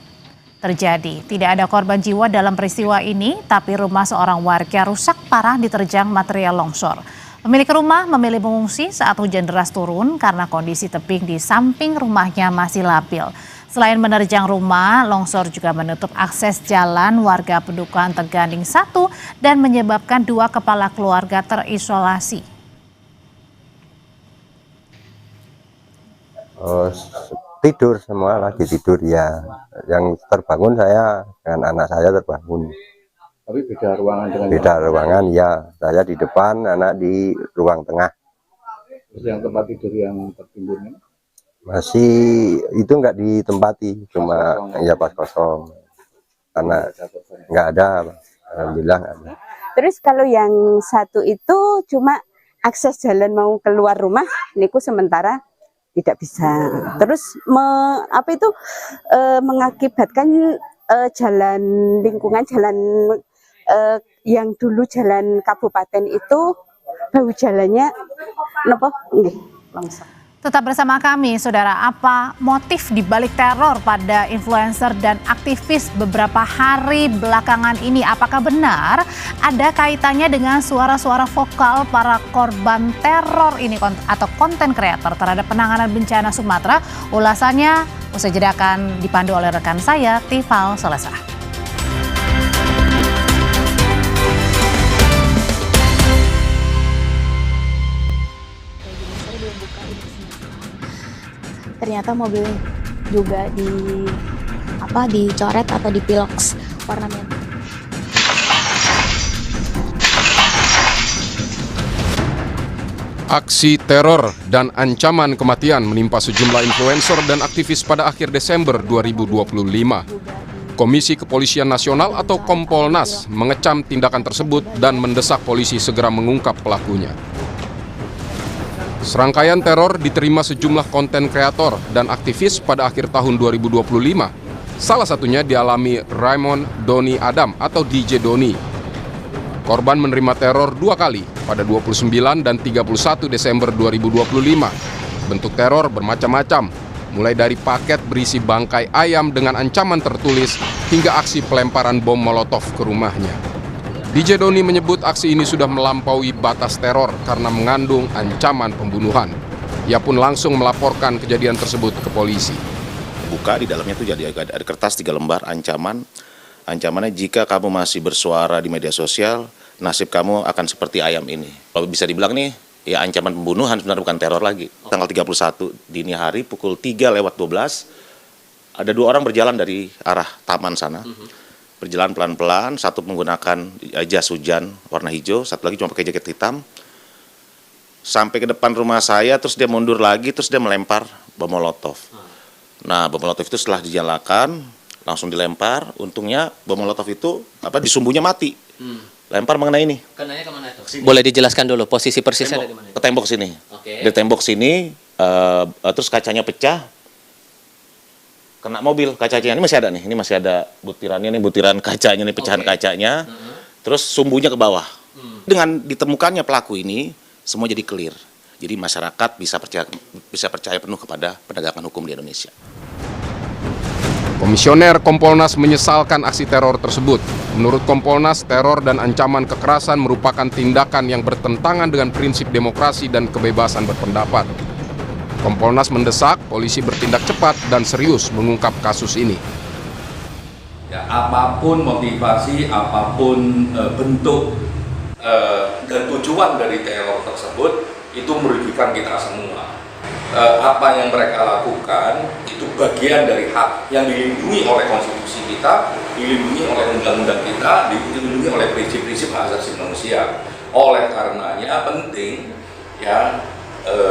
terjadi. Tidak ada korban jiwa dalam peristiwa ini, tapi rumah seorang warga rusak parah diterjang material longsor. Pemilik rumah memilih mengungsi saat hujan deras turun karena kondisi tebing di samping rumahnya masih labil. Selain menerjang rumah, longsor juga menutup akses jalan warga Pedukuhan Teganing 1 dan menyebabkan 2 kepala keluarga terisolasi. Tidur semua, lagi tidur ya. Yang terbangun saya dengan anak saya terbangun. Tapi beda ruangan dengan beda ruangan ya. Saya di depan, anak di ruang tengah. Terus yang tempat tidur yang tertimbun masih itu nggak ditempati, cuma ya pas kosong karena nggak ada, alhamdulillah nggak ada. Terus kalau yang satu itu cuma akses jalan mau keluar rumah, niku sementara tidak bisa. Terus mengakibatkan jalan lingkungan jalan yang dulu jalan kabupaten itu bau jalannya longsor. Tetap bersama kami, saudara. Apa motif dibalik teror pada influencer dan aktivis beberapa hari belakangan ini? Apakah benar ada kaitannya dengan suara-suara vokal para korban teror ini atau konten kreator terhadap penanganan bencana Sumatera? Ulasannya usai jeda akan dipandu oleh rekan saya, Tifal Salesa. Ternyata mobil juga dicoret atau dipiloks warna merah. Aksi teror dan ancaman kematian menimpa sejumlah influencer dan aktivis pada akhir Desember 2025. Komisi Kepolisian Nasional atau Kompolnas mengecam tindakan tersebut dan mendesak polisi segera mengungkap pelakunya. Serangkaian teror diterima sejumlah konten kreator dan aktivis pada akhir tahun 2025. Salah satunya dialami Raymond Doni Adam atau DJ Doni. Korban menerima teror 2 kali pada 29 dan 31 Desember 2025. Bentuk teror bermacam-macam, mulai dari paket berisi bangkai ayam dengan ancaman tertulis hingga aksi pelemparan bom molotov ke rumahnya. DJ Doni menyebut aksi ini sudah melampaui batas teror karena mengandung ancaman pembunuhan. Ia pun langsung melaporkan kejadian tersebut ke polisi. Buka di dalamnya itu jadi ada kertas 3 lembar ancaman. Ancamannya jika kamu masih bersuara di media sosial, nasib kamu akan seperti ayam ini. Kalau bisa dibilang nih, ya ancaman pembunuhan sebenarnya bukan teror lagi. Tanggal 31 dini hari pukul 3:12, ada 2 orang berjalan dari arah taman sana. Berjalan pelan-pelan, satu menggunakan jas hujan warna hijau, satu lagi cuma pakai jaket hitam. Sampai ke depan rumah saya, terus dia mundur lagi, terus dia melempar bom molotov. Nah, bom molotov itu setelah dijalakan, langsung dilempar. Untungnya bom molotov itu di sumbunya mati. Lempar mengenai ini. Kenanya kemana itu? Boleh dijelaskan dulu posisi persisnya dari mana? Ke tembok sini. Oke. Di tembok sini, terus kacanya pecah. Kena mobil, kacanya ini masih ada nih, ini masih ada butirannya nih, butiran kacanya nih, pecahan kacanya, terus sumbunya ke bawah. Dengan ditemukannya pelaku ini, semua jadi clear. Jadi masyarakat bisa percaya penuh kepada penegakan hukum di Indonesia. Komisioner Kompolnas menyesalkan aksi teror tersebut. Menurut Kompolnas, teror dan ancaman kekerasan merupakan tindakan yang bertentangan dengan prinsip demokrasi dan kebebasan berpendapat. Kompolnas mendesak polisi bertindak cepat dan serius mengungkap kasus ini. Ya, apapun motivasi, apapun bentuk dan tujuan dari teror tersebut, itu merugikan kita semua. Apa yang mereka lakukan itu bagian dari hak yang dilindungi oleh konstitusi kita, dilindungi oleh undang-undang kita, dilindungi oleh prinsip-prinsip hak asasi manusia. Oleh karenanya penting ya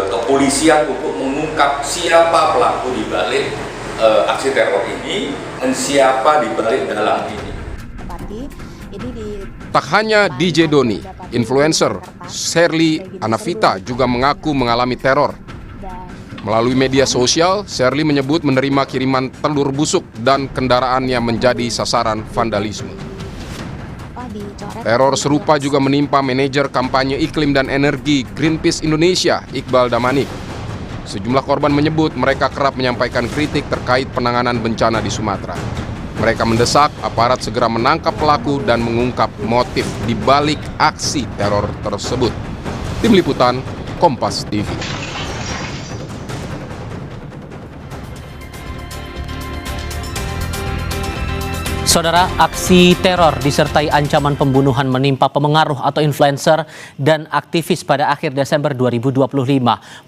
kepolisian untuk mengungkap siapa pelaku di balik aksi teror ini dan siapa di balik dalang ini. Tak hanya DJ Doni, influencer Sherly Anavita juga mengaku mengalami teror. Melalui media sosial, Sherly menyebut menerima kiriman telur busuk dan kendaraannya menjadi sasaran vandalisme. Teror serupa juga menimpa manajer kampanye iklim dan energi Greenpeace Indonesia, Iqbal Damanik. Sejumlah korban menyebut mereka kerap menyampaikan kritik terkait penanganan bencana di Sumatera. Mereka mendesak aparat segera menangkap pelaku dan mengungkap motif di balik aksi teror tersebut. Tim Liputan, Kompas TV. Saudara, aksi teror disertai ancaman pembunuhan menimpa pemengaruh atau influencer dan aktivis pada akhir Desember 2025.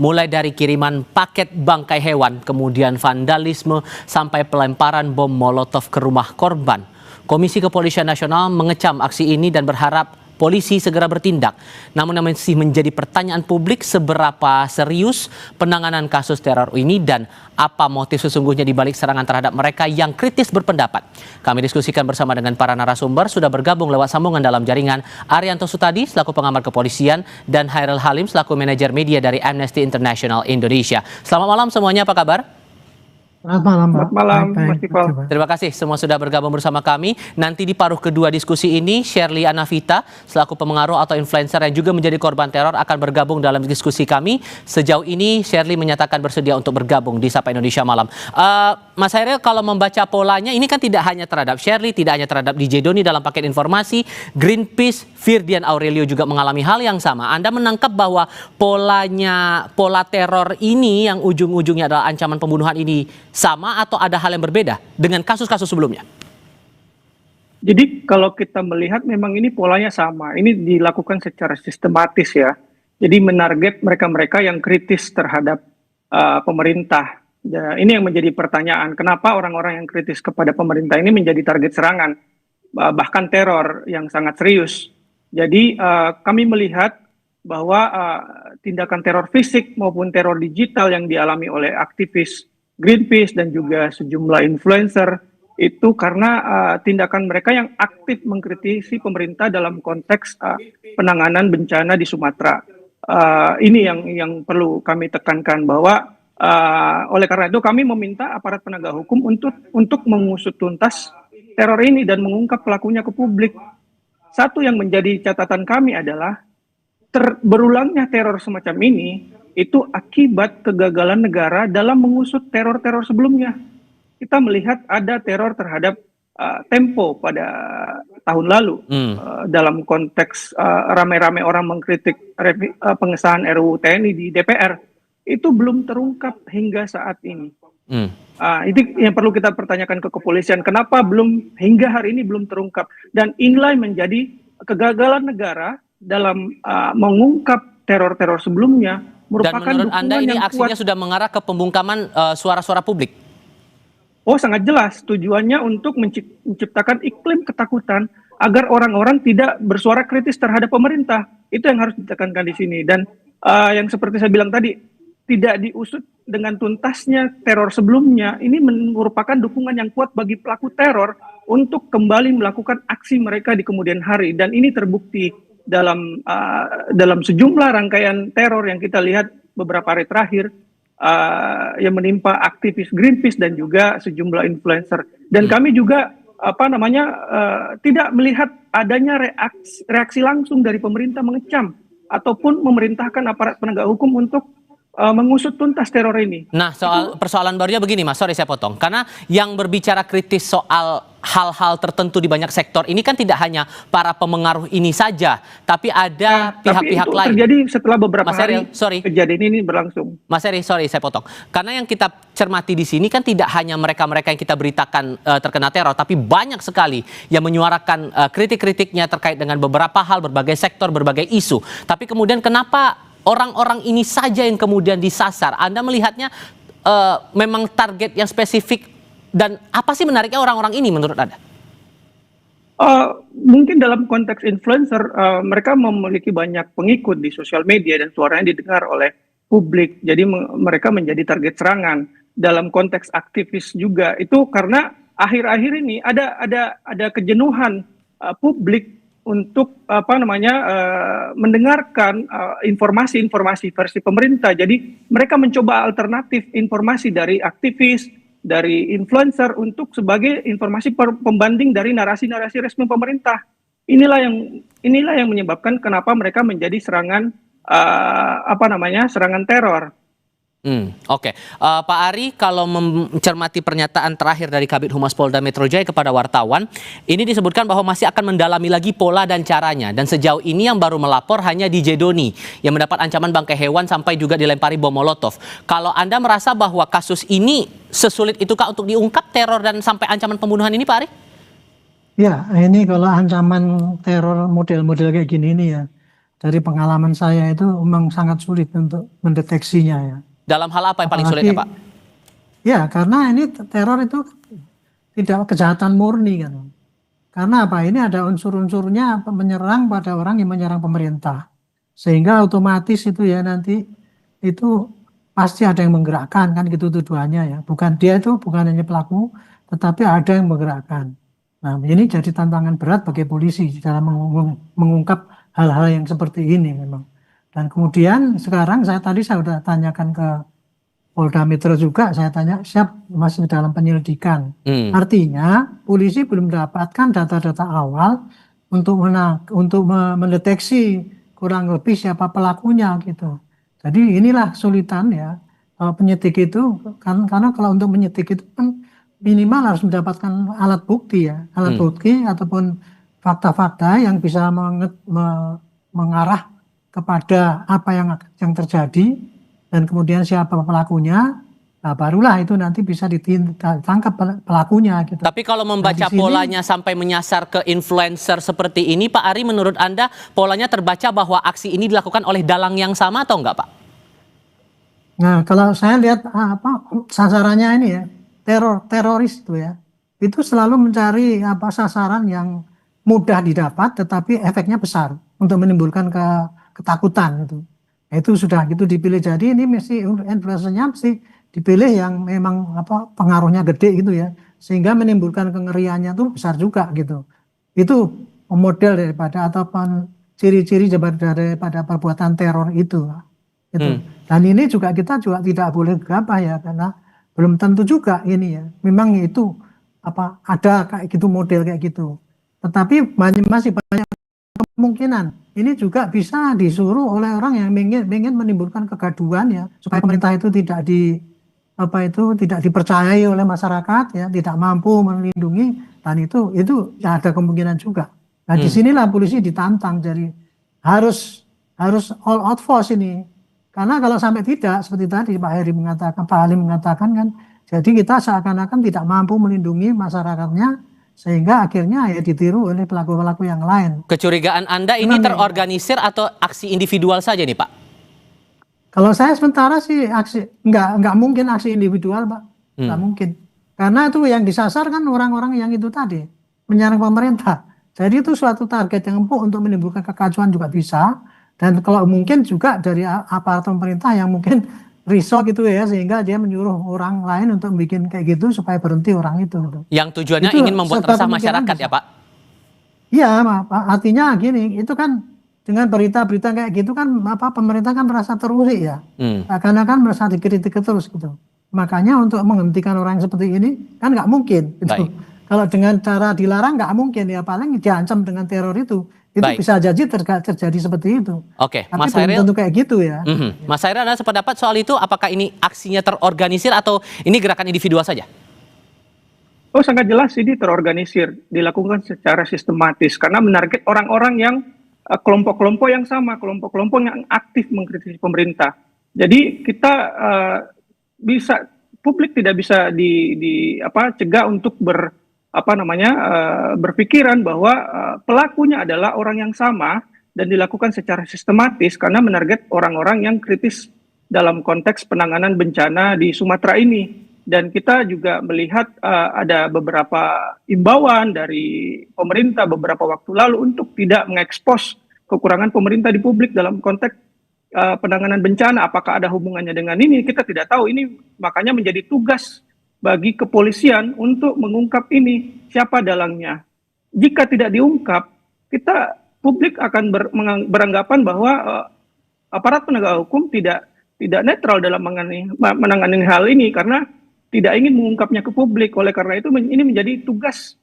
Mulai dari kiriman paket bangkai hewan, kemudian vandalisme, sampai pelemparan bom molotov ke rumah korban. Komisi Kepolisian Nasional mengecam aksi ini dan berharap polisi segera bertindak. Namun masih menjadi pertanyaan publik seberapa serius penanganan kasus teror ini dan apa motif sesungguhnya di balik serangan terhadap mereka yang kritis berpendapat. Kami diskusikan bersama dengan para narasumber. Sudah bergabung lewat sambungan dalam jaringan Arianto Sutadi selaku pengamat kepolisian dan Hairil Halim selaku manajer media dari Amnesty International Indonesia. Selamat malam semuanya, apa kabar? Selamat malam, Mas Iqbal. Terima kasih semua sudah bergabung bersama kami. Nanti di paruh kedua diskusi ini, Sherly Anavita selaku pemengaruh atau influencer yang juga menjadi korban teror akan bergabung dalam diskusi kami. Sejauh ini Sherly menyatakan bersedia untuk bergabung di Sapa Indonesia Malam. Mas Hairil, kalau membaca polanya ini kan tidak hanya terhadap Sherly, tidak hanya terhadap DJ Doni dalam paket informasi, Greenpeace, Firdian Aurelio juga mengalami hal yang sama. Anda menangkap bahwa pola teror ini yang ujung-ujungnya adalah ancaman pembunuhan ini sama atau ada hal yang berbeda dengan kasus-kasus sebelumnya? Jadi kalau kita melihat memang ini polanya sama. Ini dilakukan secara sistematis ya. Jadi menarget mereka-mereka yang kritis terhadap pemerintah. Ya, ini yang menjadi pertanyaan. Kenapa orang-orang yang kritis kepada pemerintah ini menjadi target serangan, bahkan teror yang sangat serius. Jadi kami melihat bahwa tindakan teror fisik maupun teror digital yang dialami oleh aktivis Greenpeace dan juga sejumlah influencer itu karena tindakan mereka yang aktif mengkritisi pemerintah dalam konteks penanganan bencana di Sumatera. Ini yang perlu kami tekankan bahwa oleh karena itu kami meminta aparat penegak hukum untuk mengusut tuntas teror ini dan mengungkap pelakunya ke publik. Satu yang menjadi catatan kami adalah berulangnya teror semacam ini itu akibat kegagalan negara dalam mengusut teror-teror sebelumnya. Kita melihat ada teror terhadap Tempo pada tahun lalu dalam konteks rame-rame orang mengkritik pengesahan RUU TNI di DPR. Itu belum terungkap hingga saat ini. Itu yang perlu kita pertanyakan ke kepolisian. Kenapa belum hingga hari ini belum terungkap? Dan inilah menjadi kegagalan negara dalam mengungkap teror-teror sebelumnya. Dan menurut Anda ini aksinya sudah mengarah ke pembungkaman suara-suara publik? Oh, sangat jelas. Tujuannya untuk menciptakan iklim ketakutan agar orang-orang tidak bersuara kritis terhadap pemerintah. Itu yang harus ditekankan di sini. Dan yang seperti saya bilang tadi, tidak diusut dengan tuntasnya teror sebelumnya. Ini merupakan dukungan yang kuat bagi pelaku teror untuk kembali melakukan aksi mereka di kemudian hari. Dan ini terbukti dalam sejumlah rangkaian teror yang kita lihat beberapa hari terakhir yang menimpa aktivis Greenpeace dan juga sejumlah influencer. Dan kami juga tidak melihat adanya reaksi langsung dari pemerintah mengecam ataupun memerintahkan aparat penegak hukum untuk mengusut tuntas teror ini. Nah, persoalan barunya begini, Mas. Sorry saya potong. Karena yang berbicara kritis soal hal-hal tertentu di banyak sektor ini kan tidak hanya para pemengaruh ini saja, tapi ada pihak-pihak lain. Terjadi setelah beberapa Mas Hairil, hari kejadian ini berlangsung. Mas Hairil, sorry saya potong. Karena yang kita cermati di sini kan tidak hanya mereka-mereka yang kita beritakan terkena teror, tapi banyak sekali yang menyuarakan kritik-kritiknya terkait dengan beberapa hal, berbagai sektor, berbagai isu. Tapi kemudian kenapa orang-orang ini saja yang kemudian disasar? Anda melihatnya memang target yang spesifik dan apa sih menariknya orang-orang ini menurut Anda? Mungkin dalam konteks influencer, mereka memiliki banyak pengikut di sosial media dan suaranya didengar oleh publik. Jadi mereka menjadi target serangan. Dalam konteks aktivis juga itu karena akhir-akhir ini ada kejenuhan publik untuk mendengarkan informasi-informasi versi pemerintah. Jadi mereka mencoba alternatif informasi dari aktivis, dari influencer untuk sebagai informasi pembanding dari narasi-narasi resmi pemerintah. Inilah yang menyebabkan kenapa mereka menjadi serangan serangan teror. Oke. Pak Ari, kalau mencermati pernyataan terakhir dari Kabid Humas Polda Metro Jaya kepada wartawan, ini disebutkan bahwa masih akan mendalami lagi pola dan caranya. Dan sejauh ini yang baru melapor hanya DJ Doni yang mendapat ancaman bangkai hewan sampai juga dilempari bom molotov. Kalau Anda merasa bahwa kasus ini sesulit itukah untuk diungkap teror dan sampai ancaman pembunuhan ini, Pak Ari? Ya, ini kalau ancaman teror model-model kayak gini ini ya, dari pengalaman saya itu memang sangat sulit untuk mendeteksinya ya. Dalam hal apa yang paling sulit ya, Pak? Ya, karena ini teror itu tidak kejahatan murni kan. Karena apa? Ini ada unsur-unsurnya menyerang pada orang yang menyerang pemerintah. Sehingga otomatis itu ya nanti itu pasti ada yang menggerakkan kan gitu tujuannya ya. Bukan dia itu bukan hanya pelaku, tetapi ada yang menggerakkan. Nah, ini jadi tantangan berat bagi polisi dalam mengungkap hal-hal yang seperti ini memang. Dan kemudian sekarang saya sudah tanyakan ke Polda Metro juga, saya tanya siap masih dalam penyelidikan. Artinya polisi belum mendapatkan data-data awal untuk mendeteksi kurang lebih siapa pelakunya gitu. Jadi inilah sulitan ya penyidik itu karena kalau untuk menyidik itu kan minimal harus mendapatkan alat bukti ya, alat bukti ataupun fakta-fakta yang bisa mengarah kepada apa yang terjadi dan kemudian siapa pelakunya, nah barulah itu nanti bisa ditangkap pelakunya gitu. Tapi kalau membaca polanya sampai menyasar ke influencer seperti ini, Pak Ari, menurut Anda polanya terbaca bahwa aksi ini dilakukan oleh dalang yang sama atau enggak, Pak? Nah, kalau saya lihat sasarannya ini ya, teroris itu ya, itu selalu mencari sasaran yang mudah didapat tetapi efeknya besar untuk menimbulkan ketakutan itu. Itu sudah gitu dipilih. Jadi ini mesti influencernya mesti dipilih yang memang pengaruhnya gede gitu ya, sehingga menimbulkan kengeriannya tuh besar juga gitu. Itu model daripada ataupun ciri-ciri daripada perbuatan teror itu. Gitu. Dan ini juga kita juga tidak boleh gegabah ya, karena belum tentu juga ini ya. Memang itu ada kayak gitu model kayak gitu. Tetapi masih banyak kemungkinan ini juga bisa disuruh oleh orang yang ingin menimbulkan kegaduhan ya, supaya pemerintah itu tidak dipercayai oleh masyarakat ya, tidak mampu melindungi, dan itu ya ada kemungkinan juga. Nah disinilah polisi ditantang, jadi harus all out force ini, karena kalau sampai tidak seperti tadi Pak Ali mengatakan kan, jadi kita seakan-akan tidak mampu melindungi masyarakatnya, sehingga akhirnya ya ditiru oleh pelaku-pelaku yang lain. Kecurigaan Anda ini terorganisir atau aksi individual saja nih, Pak? Kalau saya sementara sih nggak mungkin aksi individual, Pak. Nggak mungkin. Karena itu yang disasar kan orang-orang yang itu tadi, menyerang pemerintah. Jadi itu suatu target yang empuk untuk menimbulkan kekacauan juga bisa. Dan kalau mungkin juga dari aparat pemerintah yang mungkin risau gitu ya, sehingga dia menyuruh orang lain untuk bikin kayak gitu supaya berhenti orang itu. Yang tujuannya ingin membuat resah masyarakat ya, Pak? Iya, artinya gini, itu kan dengan berita-berita kayak gitu kan pemerintah kan merasa terusik ya, karena kan merasa dikritik terus gitu. Makanya untuk menghentikan orang seperti ini kan nggak mungkin. Gitu. Kalau dengan cara dilarang nggak mungkin ya, paling diancam dengan teror itu. Itu bisa jadi terjadi seperti itu. Oke, tapi Mas Hairil, tentu kayak gitu ya. Mas Hairil, Anda sependapat soal itu? Apakah ini aksinya terorganisir atau ini gerakan individual saja? Oh, sangat jelas ini terorganisir, dilakukan secara sistematis karena menarget orang-orang yang kelompok-kelompok yang sama, kelompok-kelompok yang aktif mengkritisi pemerintah. Jadi kita publik tidak bisa cegah untuk berpikiran bahwa pelakunya adalah orang yang sama dan dilakukan secara sistematis karena menarget orang-orang yang kritis dalam konteks penanganan bencana di Sumatera ini. Dan kita juga melihat ada beberapa imbauan dari pemerintah beberapa waktu lalu untuk tidak mengekspos kekurangan pemerintah di publik dalam konteks penanganan bencana, apakah ada hubungannya dengan ini, kita tidak tahu. Ini makanya menjadi tugas bagi kepolisian untuk mengungkap ini, siapa dalangnya. Jika tidak diungkap, publik akan beranggapan bahwa aparat penegak hukum tidak netral dalam menangani hal ini, karena tidak ingin mengungkapnya ke publik. Oleh karena itu ini menjadi tugas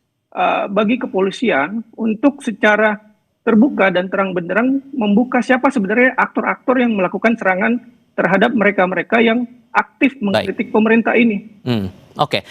bagi kepolisian untuk secara terbuka dan terang benderang membuka siapa sebenarnya aktor-aktor yang melakukan serangan terhadap mereka-mereka yang aktif mengkritik pemerintah ini. Oke.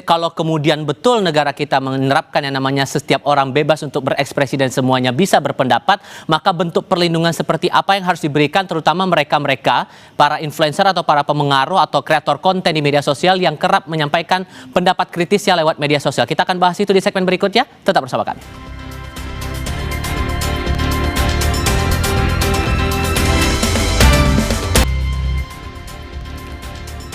Kalau kemudian betul negara kita menerapkan yang namanya setiap orang bebas untuk berekspresi dan semuanya bisa berpendapat, maka bentuk perlindungan seperti apa yang harus diberikan terutama mereka-mereka, para influencer atau para pemengaruh atau kreator konten di media sosial yang kerap menyampaikan pendapat kritisnya lewat media sosial. Kita akan bahas itu di segmen berikutnya. Tetap bersama kami.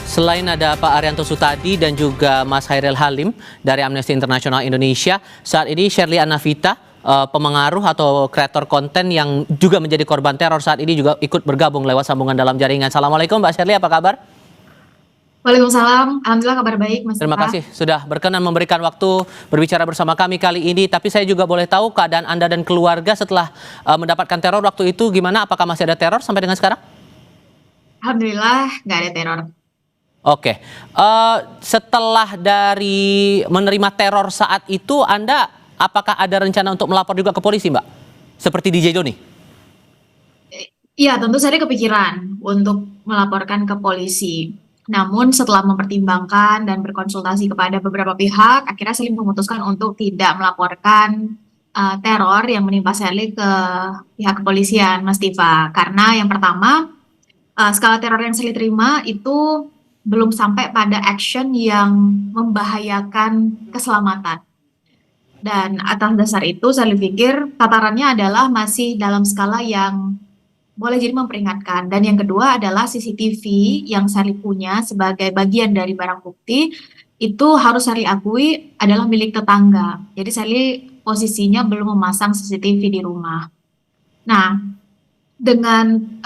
Selain ada Pak Arianto Sutadi dan juga Mas Hairil Halim dari Amnesty International Indonesia, saat ini Shirley Anavita, pemengaruh atau kreator konten yang juga menjadi korban teror saat ini juga ikut bergabung lewat sambungan dalam jaringan. Assalamualaikum Mbak Shirley, apa kabar? Waalaikumsalam, alhamdulillah kabar baik Mas. Terima kasih sudah berkenan memberikan waktu berbicara bersama kami kali ini. Tapi saya juga boleh tahu keadaan Anda dan keluarga setelah mendapatkan teror waktu itu gimana? Apakah masih ada teror sampai dengan sekarang? Alhamdulillah nggak ada teror. Oke, setelah dari menerima teror saat itu, Anda apakah ada rencana untuk melapor juga ke polisi, Mbak? Seperti DJ Doni? Iya, tentu saya kepikiran untuk melaporkan ke polisi. Namun setelah mempertimbangkan dan berkonsultasi kepada beberapa pihak, akhirnya saya memutuskan untuk tidak melaporkan teror yang menimpa Shirley ke pihak kepolisian, Mas Diva. Karena yang pertama, skala teror yang Shirley terima itu belum sampai pada action yang membahayakan keselamatan. Dan atas dasar itu saya pikir tatarannya adalah masih dalam skala yang boleh jadi memperingatkan. Dan yang kedua adalah CCTV yang Shirley punya sebagai bagian dari barang bukti itu harus Shirley akui adalah milik tetangga. Jadi Shirley posisinya belum memasang CCTV di rumah. Nah, dengan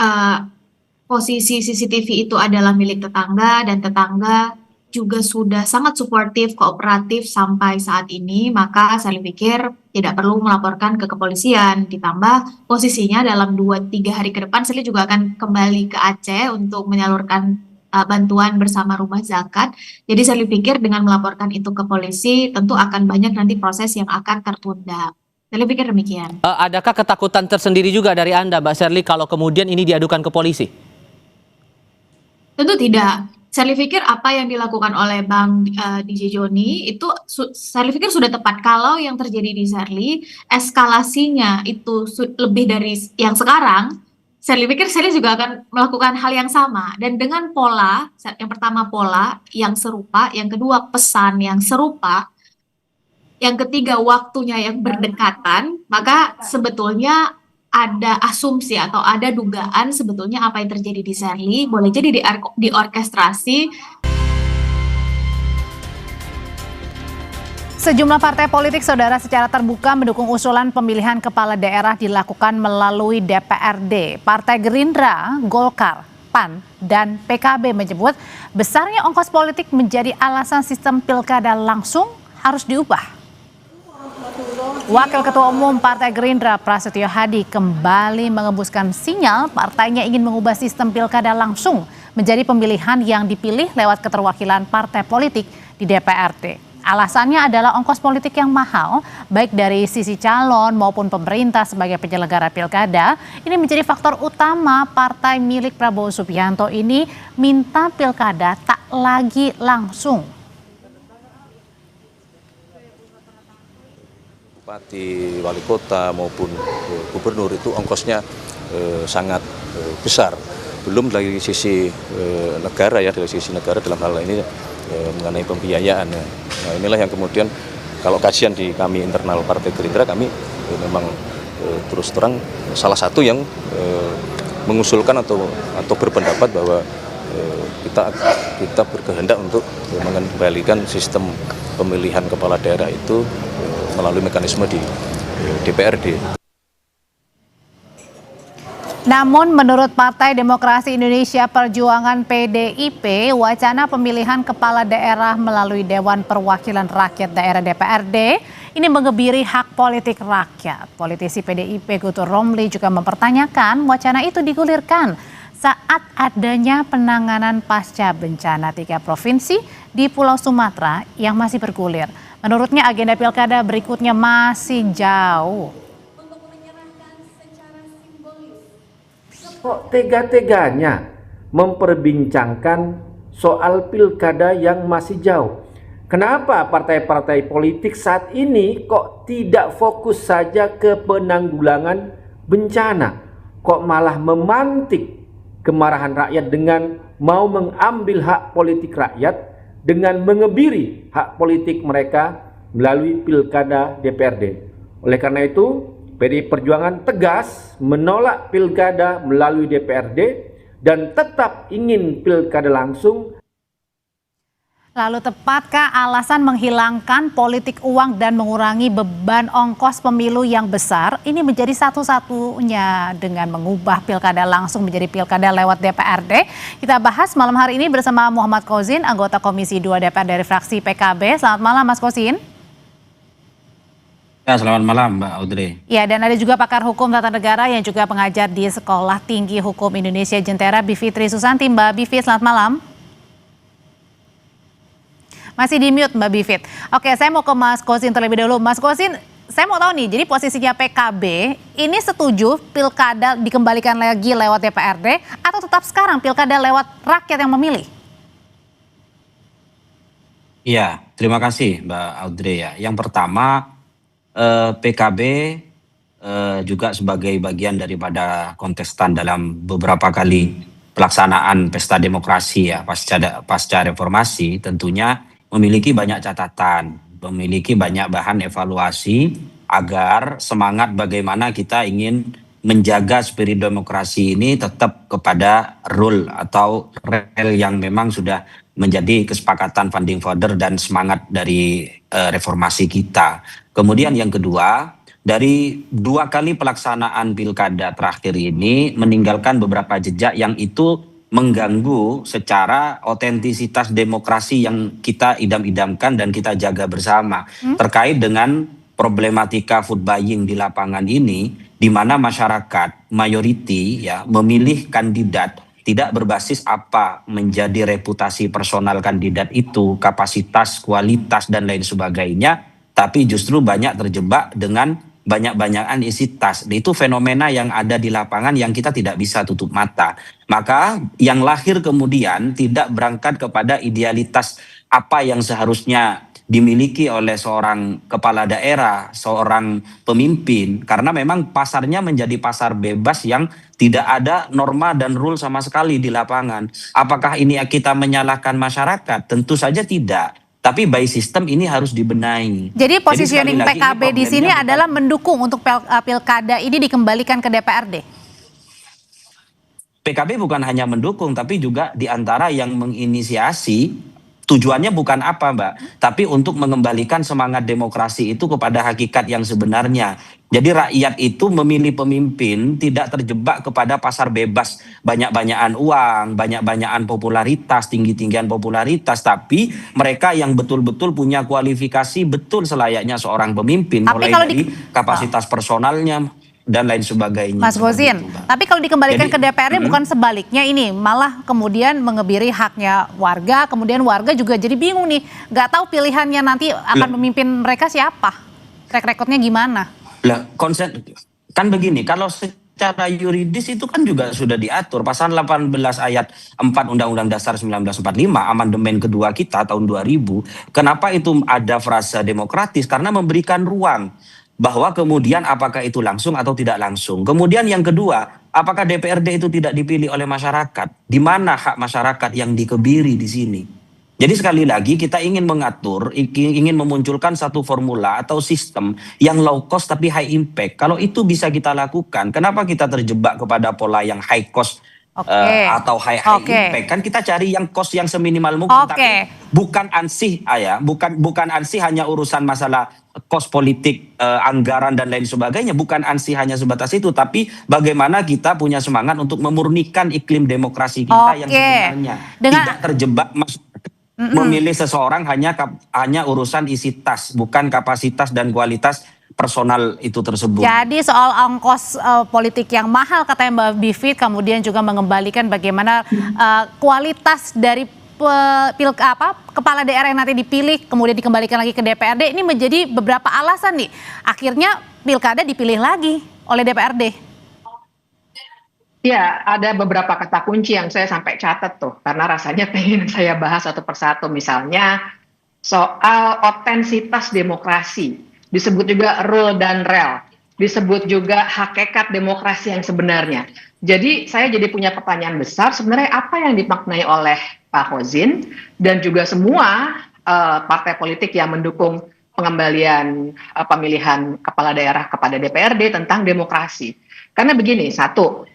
posisi CCTV itu adalah milik tetangga dan tetangga juga sudah sangat suportif, kooperatif sampai saat ini, maka saya pikir tidak perlu melaporkan ke kepolisian. Ditambah posisinya dalam 2-3 hari ke depan saya juga akan kembali ke Aceh untuk menyalurkan bantuan bersama rumah zakat. Jadi saya pikir dengan melaporkan itu ke polisi tentu akan banyak nanti proses yang akan tertunda. Saya pikir demikian. Adakah ketakutan tersendiri juga dari Anda, Mbak Shirley, kalau kemudian ini diadukan ke polisi? Tentu tidak. Saya pikir apa yang dilakukan oleh Bang DJ Joni itu saya pikir sudah tepat. Kalau yang terjadi di Shirley, eskalasinya itu lebih dari yang sekarang, saya pikir Shirley juga akan melakukan hal yang sama. Dan dengan pola, yang pertama pola yang serupa, yang kedua pesan yang serupa, yang ketiga waktunya yang berdekatan, maka sebetulnya ada asumsi atau ada dugaan sebetulnya apa yang terjadi di Shirley boleh jadi diorkestrasi. Sejumlah partai politik, saudara, secara terbuka mendukung usulan pemilihan kepala daerah dilakukan melalui DPRD. Partai Gerindra, Golkar, PAN, dan PKB menyebut besarnya ongkos politik menjadi alasan sistem pilkada langsung harus diubah. Wakil Ketua Umum Partai Gerindra Prasetyo Hadi kembali mengembuskan sinyal partainya ingin mengubah sistem pilkada langsung menjadi pemilihan yang dipilih lewat keterwakilan partai politik di DPRD. Alasannya adalah ongkos politik yang mahal, baik dari sisi calon maupun pemerintah sebagai penyelenggara pilkada. Ini menjadi faktor utama partai milik Prabowo Subianto ini minta pilkada tak lagi langsung. Bupati, wali kota maupun gubernur itu ongkosnya sangat besar. Belum dari sisi negara ya, dari sisi negara dalam hal ini mengenai pembiayaan. Nah inilah yang kemudian kalau kajian di kami internal Partai Gerindra, kami memang terus terang salah satu yang mengusulkan atau berpendapat bahwa kita berkehendak untuk mengembalikan sistem pemilihan kepala daerah itu melalui mekanisme di DPRD. Namun menurut Partai Demokrasi Indonesia Perjuangan PDIP, wacana pemilihan kepala daerah melalui Dewan Perwakilan Rakyat Daerah DPRD ini mengebiri hak politik rakyat. Politisi PDIP Guntur Romli juga mempertanyakan wacana itu digulirkan saat adanya penanganan pasca bencana 3 provinsi di Pulau Sumatera yang masih bergulir. Menurutnya agenda pilkada berikutnya masih jauh. Kok tega-teganya memperbincangkan soal pilkada yang masih jauh? Kenapa partai-partai politik saat ini kok tidak fokus saja ke penanggulangan bencana? Kok malah memantik kemarahan rakyat dengan mau mengambil hak politik rakyat dengan mengebiri hak politik mereka melalui pilkada DPRD. Oleh karena itu, PDI Perjuangan tegas menolak pilkada melalui DPRD dan tetap ingin pilkada langsung. Lalu tepatkah alasan menghilangkan politik uang dan mengurangi beban ongkos pemilu yang besar ini menjadi satu-satunya dengan mengubah pilkada langsung menjadi pilkada lewat DPRD? Kita bahas malam hari ini bersama Muhammad Kozin, anggota Komisi 2 DPR dari fraksi PKB. Selamat malam Mas Kozin. Ya, selamat malam Mbak Audrey. Ya, dan ada juga pakar hukum tata negara yang juga pengajar di Sekolah Tinggi Hukum Indonesia Jentera, Bivitri Susanti. Mbak Bivit, selamat malam. Masih di mute Mbak Bivit. Oke, saya mau ke Mas Kozin terlebih dahulu. Mas Kozin, saya mau tahu nih, jadi posisinya PKB ini setuju pilkada dikembalikan lagi lewat DPRD atau tetap sekarang pilkada lewat rakyat yang memilih? Iya, terima kasih Mbak Audrey ya. Yang pertama, PKB juga sebagai bagian daripada kontestan dalam beberapa kali pelaksanaan pesta demokrasi ya pasca reformasi tentunya memiliki banyak catatan, memiliki banyak bahan evaluasi agar semangat bagaimana kita ingin menjaga spirit demokrasi ini tetap kepada rule atau rel yang memang sudah menjadi kesepakatan founding father dan semangat dari reformasi kita. Kemudian yang kedua, dari 2 kali pelaksanaan pilkada terakhir ini meninggalkan beberapa jejak yang itu mengganggu secara otentisitas demokrasi yang kita idam-idamkan dan kita jaga bersama. Terkait dengan problematika food buying di lapangan ini, di mana masyarakat mayoriti ya memilih kandidat tidak berbasis apa menjadi reputasi personal kandidat itu, kapasitas, kualitas dan lain sebagainya, tapi justru banyak terjebak dengan banyak-banyakan isi tas. Itu fenomena yang ada di lapangan yang kita tidak bisa tutup mata. Maka yang lahir kemudian tidak berangkat kepada idealitas apa yang seharusnya dimiliki oleh seorang kepala daerah, seorang pemimpin, karena memang pasarnya menjadi pasar bebas yang tidak ada norma dan rule sama sekali di lapangan. Apakah ini kita menyalahkan masyarakat? Tentu saja tidak. Tapi by system ini harus dibenahi. Jadi positioning PKB di sini bukan adalah mendukung untuk pilkada ini dikembalikan ke DPRD? PKB bukan hanya mendukung, tapi juga diantara yang menginisiasi. Tujuannya bukan apa Mbak, tapi untuk mengembalikan semangat demokrasi itu kepada hakikat yang sebenarnya. Jadi rakyat itu memilih pemimpin tidak terjebak kepada pasar bebas, banyak-banyakan uang, banyak-banyakan popularitas, tinggi-tinggian popularitas, tapi mereka yang betul-betul punya kualifikasi betul selayaknya seorang pemimpin, Tapi mulai kalau dari kapasitas personalnya dan lain sebagainya. Mas Kozin, tapi kalau dikembalikan ke DPRD bukan sebaliknya ini, malah kemudian mengebiri haknya warga, kemudian warga juga jadi bingung nih, nggak tahu pilihannya nanti akan memimpin mereka siapa, track recordnya gimana? Lah, konsep kan begini, kalau secara yuridis itu kan juga sudah diatur pasal 18 ayat 4 Undang-Undang Dasar 1945 amandemen kedua kita tahun 2000. Kenapa itu ada frasa demokratis? Karena memberikan ruang bahwa kemudian apakah itu langsung atau tidak langsung. Kemudian yang kedua, apakah DPRD itu tidak dipilih oleh masyarakat? Di mana hak masyarakat yang dikebiri di sini? Jadi sekali lagi kita ingin mengatur, ingin memunculkan satu formula atau sistem yang low cost tapi high impact. Kalau itu bisa kita lakukan, kenapa kita terjebak kepada pola yang high cost atau high impact, kan kita cari yang cost yang seminimal mungkin, tapi bukan ansih bukan ansih hanya urusan masalah cost politik, anggaran dan lain sebagainya, bukan ansih hanya sebatas itu, tapi bagaimana kita punya semangat untuk memurnikan iklim demokrasi kita yang sebenarnya tidak terjebak memilih seseorang hanya urusan isi tas, bukan kapasitas dan kualitas personal itu tersebut. Jadi soal ongkos politik yang mahal katanya Mbak Bivit, kemudian juga mengembalikan bagaimana kualitas dari kepala daerah yang nanti dipilih kemudian dikembalikan lagi ke DPRD, ini menjadi beberapa alasan nih akhirnya pilkada dipilih lagi oleh DPRD. Ya, ada beberapa kata kunci yang saya sampai catat tuh, karena rasanya pengen saya bahas satu persatu. Misalnya soal otensitas demokrasi, disebut juga rule dan rel, disebut juga hakikat demokrasi yang sebenarnya. Jadi saya jadi punya pertanyaan besar, sebenarnya apa yang dimaknai oleh Pak Fauzin dan juga semua partai politik yang mendukung pengembalian pemilihan kepala daerah kepada DPRD tentang demokrasi. Karena begini, satu,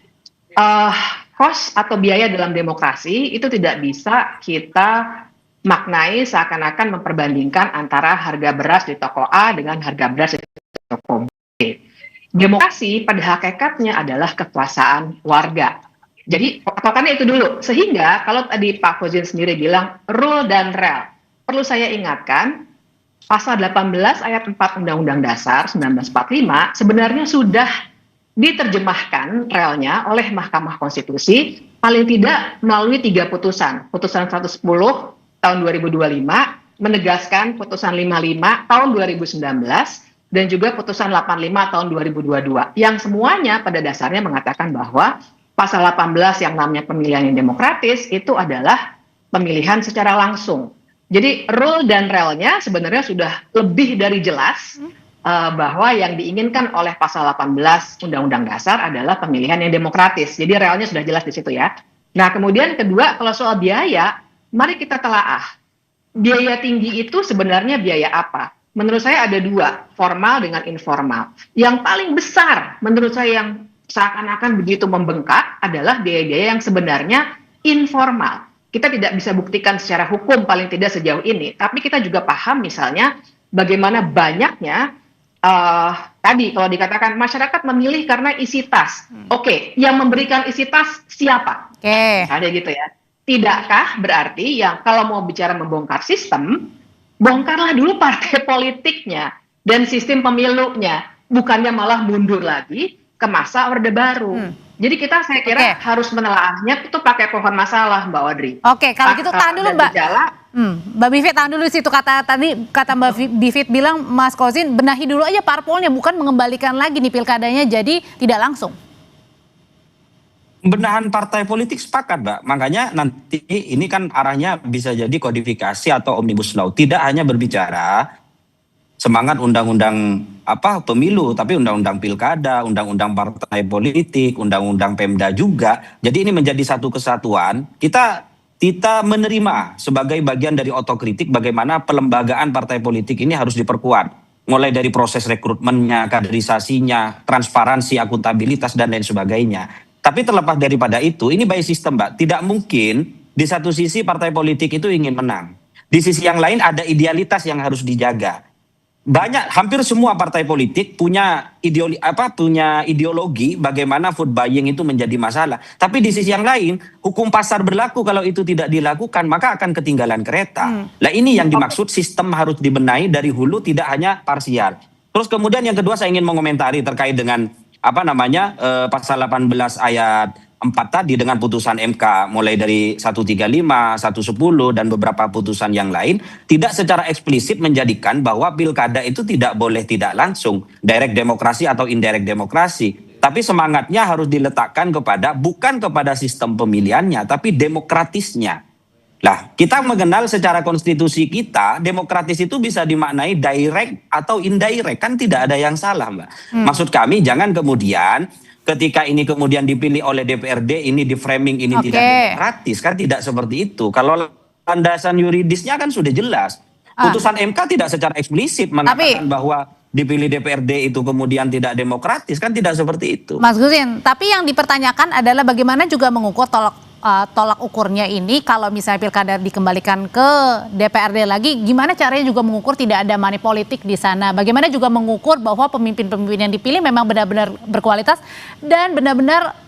cost atau biaya dalam demokrasi itu tidak bisa kita maknai seakan-akan memperbandingkan antara harga beras di toko A dengan harga beras di toko B. Demokrasi pada hakikatnya adalah kekuasaan warga. Jadi patokannya itu dulu. Sehingga kalau tadi Pak Fauzin sendiri bilang rule dan rel, perlu saya ingatkan pasal 18 ayat 4 Undang-Undang Dasar 1945 sebenarnya sudah diterjemahkan relnya oleh Mahkamah Konstitusi paling tidak melalui 3 putusan. Putusan 110 tahun 2025 menegaskan putusan 55 tahun 2019 dan juga putusan 85 tahun 2022 yang semuanya pada dasarnya mengatakan bahwa pasal 18 yang namanya pemilihan yang demokratis itu adalah pemilihan secara langsung. Jadi rule dan relnya sebenarnya sudah lebih dari jelas bahwa yang diinginkan oleh pasal 18 Undang-Undang Dasar adalah pemilihan yang demokratis. Jadi relnya sudah jelas di situ ya. Nah kemudian kedua, kalau soal biaya, mari kita telaah. Biaya tinggi itu sebenarnya biaya apa? Menurut saya ada 2, formal dengan informal. Yang paling besar menurut saya yang seakan-akan begitu membengkak adalah biaya-biaya yang sebenarnya informal. Kita tidak bisa buktikan secara hukum paling tidak sejauh ini. Tapi kita juga paham misalnya bagaimana banyaknya tadi kalau dikatakan masyarakat memilih karena isi tas. Oke, yang memberikan isi tas siapa? Ada gitu ya. Tidakkah berarti yang kalau mau bicara membongkar sistem, bongkarlah dulu partai politiknya dan sistem pemilunya, bukannya malah mundur lagi ke masa Orde Baru. Jadi saya kira harus menelaahnya itu pakai pohon masalah, Mbak Audrey. Oke, kalau gitu tahan dulu Mbak. Mbak Bivit tahan dulu situ, kata Mbak Bivit bilang Mas Fauzin benahi dulu aja parpolnya, bukan mengembalikan lagi nih pilkadanya jadi tidak langsung. Benahan partai politik sepakat, Mbak. Makanya nanti ini kan arahnya bisa jadi kodifikasi atau omnibus law. Tidak hanya berbicara semangat undang-undang pemilu, tapi undang-undang pilkada, undang-undang partai politik, undang-undang Pemda juga. Jadi ini menjadi satu kesatuan. Kita menerima sebagai bagian dari otokritik bagaimana pelembagaan partai politik ini harus diperkuat. Mulai dari proses rekrutmennya, kaderisasinya, transparansi, akuntabilitas, dan lain sebagainya. Tapi terlepas daripada itu, ini by system, Mbak. Tidak mungkin di satu sisi partai politik itu ingin menang. Di sisi yang lain ada idealitas yang harus dijaga. Hampir semua partai politik punya ideologi bagaimana vote buying itu menjadi masalah. Tapi di sisi yang lain, hukum pasar berlaku kalau itu tidak dilakukan, maka akan ketinggalan kereta. Nah ini yang dimaksud sistem harus dibenahi dari hulu, tidak hanya parsial. Terus kemudian yang kedua saya ingin mengomentari terkait dengan pasal 18 ayat 4 tadi dengan putusan MK mulai dari 135, 110 dan beberapa putusan yang lain tidak secara eksplisit menjadikan bahwa pilkada itu tidak boleh tidak langsung, direct demokrasi atau indirect demokrasi. Tapi semangatnya harus diletakkan bukan kepada sistem pemilihannya, tapi demokratisnya. Lah, kita mengenal secara konstitusi kita, demokratis itu bisa dimaknai direct atau indirect, kan tidak ada yang salah, Mbak. Maksud kami jangan kemudian ketika ini kemudian dipilih oleh DPRD, ini di framing ini tidak demokratis, kan tidak seperti itu. Kalau landasan yuridisnya kan sudah jelas. Putusan MK tidak secara eksplisit mengatakan bahwa dipilih DPRD itu kemudian tidak demokratis, kan tidak seperti itu. Mas Gusin, tapi yang dipertanyakan adalah bagaimana juga mengukur tolak ukurnya ini kalau misalnya pilkada dikembalikan ke DPRD lagi, gimana caranya juga mengukur tidak ada money politik di sana? Bagaimana juga mengukur bahwa pemimpin-pemimpin yang dipilih memang benar-benar berkualitas dan benar-benar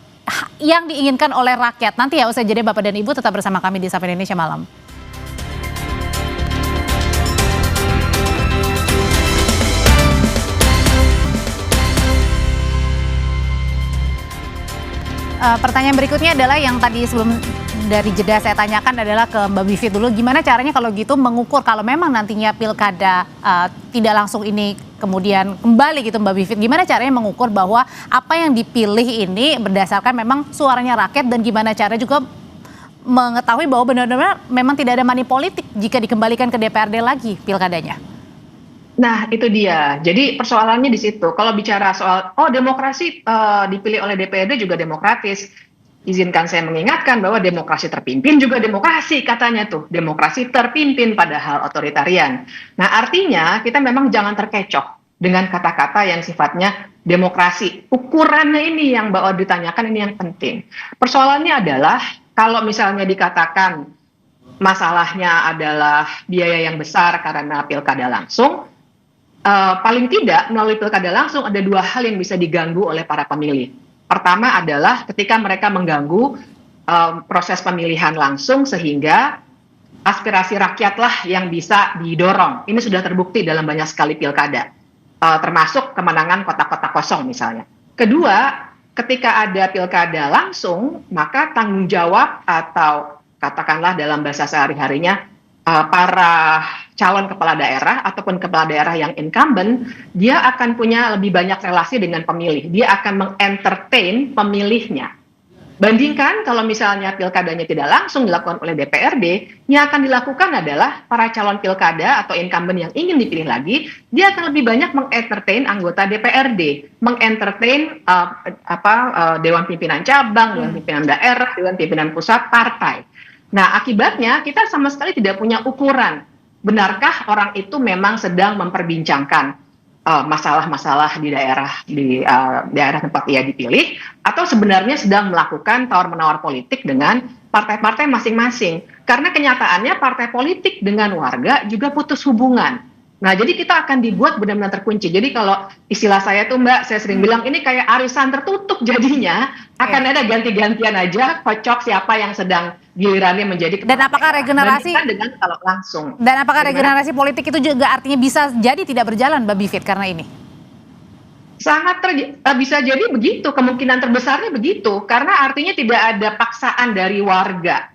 yang diinginkan oleh rakyat? Nanti ya usai jeda Bapak dan Ibu tetap bersama kami di Sapa Indonesia Malam. Pertanyaan berikutnya adalah yang tadi sebelum dari jeda saya tanyakan adalah ke Mbak Bivit dulu. Gimana caranya kalau gitu mengukur kalau memang nantinya pilkada tidak langsung ini kemudian kembali gitu Mbak Bivit. Gimana caranya mengukur bahwa apa yang dipilih ini berdasarkan memang suaranya rakyat dan gimana cara juga mengetahui bahwa benar-benar memang tidak ada money politik jika dikembalikan ke DPRD lagi pilkadanya? Nah, itu dia. Jadi persoalannya di situ. Kalau bicara soal, demokrasi dipilih oleh DPRD juga demokratis. Izinkan saya mengingatkan bahwa demokrasi terpimpin juga demokrasi katanya tuh. Demokrasi terpimpin padahal otoritarian. Nah, artinya kita memang jangan terkecoh dengan kata-kata yang sifatnya demokrasi. Ukurannya ini yang Mbak Audrey tanyakan, ini yang penting. Persoalannya adalah kalau misalnya dikatakan masalahnya adalah biaya yang besar karena pilkada langsung, paling tidak melalui pilkada langsung ada dua hal yang bisa diganggu oleh para pemilih. Pertama adalah ketika mereka mengganggu proses pemilihan langsung sehingga aspirasi rakyatlah yang bisa didorong. Ini sudah terbukti dalam banyak sekali pilkada, termasuk kemenangan kota-kota kosong misalnya. Kedua, ketika ada pilkada langsung, maka tanggung jawab atau katakanlah dalam bahasa sehari-harinya para calon kepala daerah ataupun kepala daerah yang incumbent, dia akan punya lebih banyak relasi dengan pemilih. Dia akan mengentertain pemilihnya. Bandingkan kalau misalnya pilkadanya tidak langsung dilakukan oleh DPRD, yang akan dilakukan adalah para calon pilkada atau incumbent yang ingin dipilih lagi, dia akan lebih banyak mengentertain anggota DPRD, mengentertain Dewan Pimpinan Cabang, Dewan Pimpinan Daerah, Dewan Pimpinan Pusat, partai. Nah, akibatnya kita sama sekali tidak punya ukuran. Benarkah orang itu memang sedang memperbincangkan masalah-masalah di daerah tempat ia dipilih, atau sebenarnya sedang melakukan tawar-menawar politik dengan partai-partai masing-masing. Karena kenyataannya partai politik dengan warga juga putus hubungan. Nah, jadi kita akan dibuat benar-benar terkunci. Jadi kalau istilah saya tuh Mbak, saya sering bilang ini kayak arisan tertutup jadinya. Akan ada ganti-gantian aja, kocok siapa yang sedang gilirannya menjadi dan apakah regenerasi dengan kalau langsung. Dan apakah regenerasi politik itu juga artinya bisa jadi tidak berjalan Mbak Bivit karena ini? Sangat bisa jadi begitu, kemungkinan terbesarnya begitu, karena artinya tidak ada paksaan dari warga.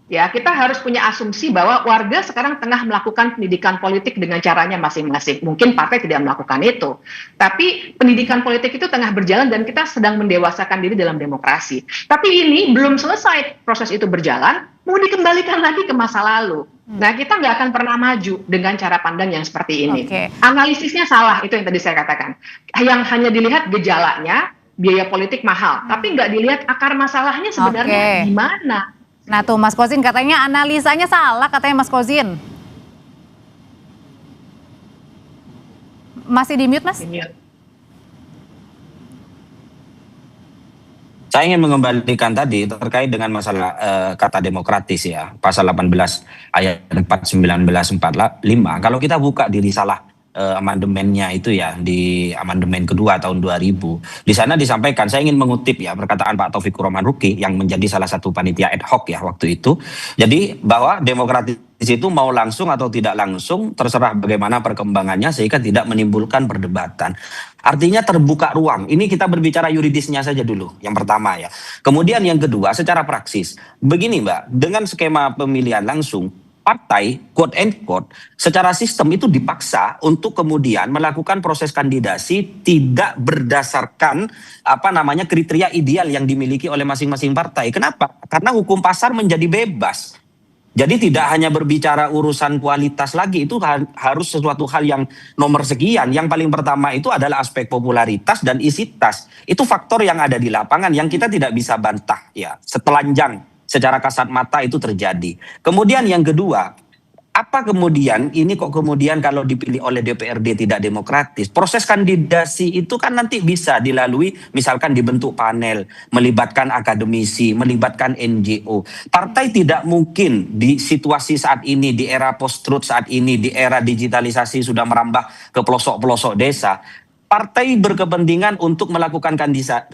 Ya, kita harus punya asumsi bahwa warga sekarang tengah melakukan pendidikan politik dengan caranya masing-masing. Mungkin partai tidak melakukan itu, tapi pendidikan politik itu tengah berjalan dan kita sedang mendewasakan diri dalam demokrasi. Tapi ini belum selesai proses itu berjalan, mau dikembalikan lagi ke masa lalu. Nah, kita nggak akan pernah maju dengan cara pandang yang seperti ini. Analisisnya salah, itu yang tadi saya katakan. Yang hanya dilihat gejalanya, biaya politik mahal, tapi nggak dilihat akar masalahnya sebenarnya di mana. Nah tuh Mas Kozin katanya analisanya salah, katanya Mas Kozin. Masih di mute Mas? Saya ingin mengembalikan tadi terkait dengan masalah kata demokratis ya. Pasal 18 ayat 4 1945. Kalau kita buka di risalah amandemennya itu ya, di amandemen kedua tahun 2000. Di sana disampaikan, saya ingin mengutip ya perkataan Pak Taufikur Rahman Ruki yang menjadi salah satu panitia ad hoc ya waktu itu. Jadi bahwa demokratis itu mau langsung atau tidak langsung terserah bagaimana perkembangannya sehingga tidak menimbulkan perdebatan. Artinya terbuka ruang. Ini kita berbicara yuridisnya saja dulu yang pertama ya. Kemudian yang kedua secara praksis. Begini Mbak, dengan skema pemilihan langsung partai quote and quote secara sistem itu dipaksa untuk kemudian melakukan proses kandidasi tidak berdasarkan kriteria ideal yang dimiliki oleh masing-masing partai. Kenapa? Karena hukum pasar menjadi bebas. Jadi tidak hanya berbicara urusan kualitas lagi, itu harus sesuatu hal yang nomor sekian. Yang paling pertama itu adalah aspek popularitas dan isi tas. Itu faktor yang ada di lapangan yang kita tidak bisa bantah ya. Setelanjang secara kasat mata itu terjadi. Kemudian yang kedua, Apa kemudian ini kok kemudian kalau dipilih oleh DPRD tidak demokratis? Proses kandidasi itu kan nanti bisa dilalui misalkan dibentuk panel, melibatkan akademisi, melibatkan NGO. Partai tidak mungkin di situasi saat ini, di era post-truth saat ini, di era digitalisasi sudah merambah ke pelosok-pelosok desa. Partai berkepentingan untuk melakukan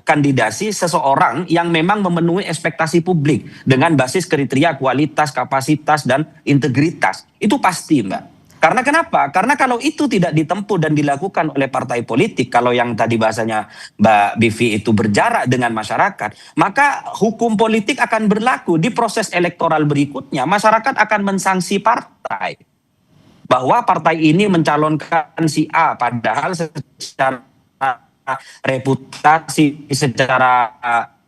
kandidasi seseorang yang memang memenuhi ekspektasi publik dengan basis kriteria kualitas, kapasitas, dan integritas. Itu pasti, Mbak. Karena kenapa? Karena kalau itu tidak ditempuh dan dilakukan oleh partai politik, kalau yang tadi bahasanya Mbak Bivi itu berjarak dengan masyarakat, maka hukum politik akan berlaku di proses elektoral berikutnya. Masyarakat akan mensanksi partai. Bahwa partai ini mencalonkan si A, padahal secara reputasi, secara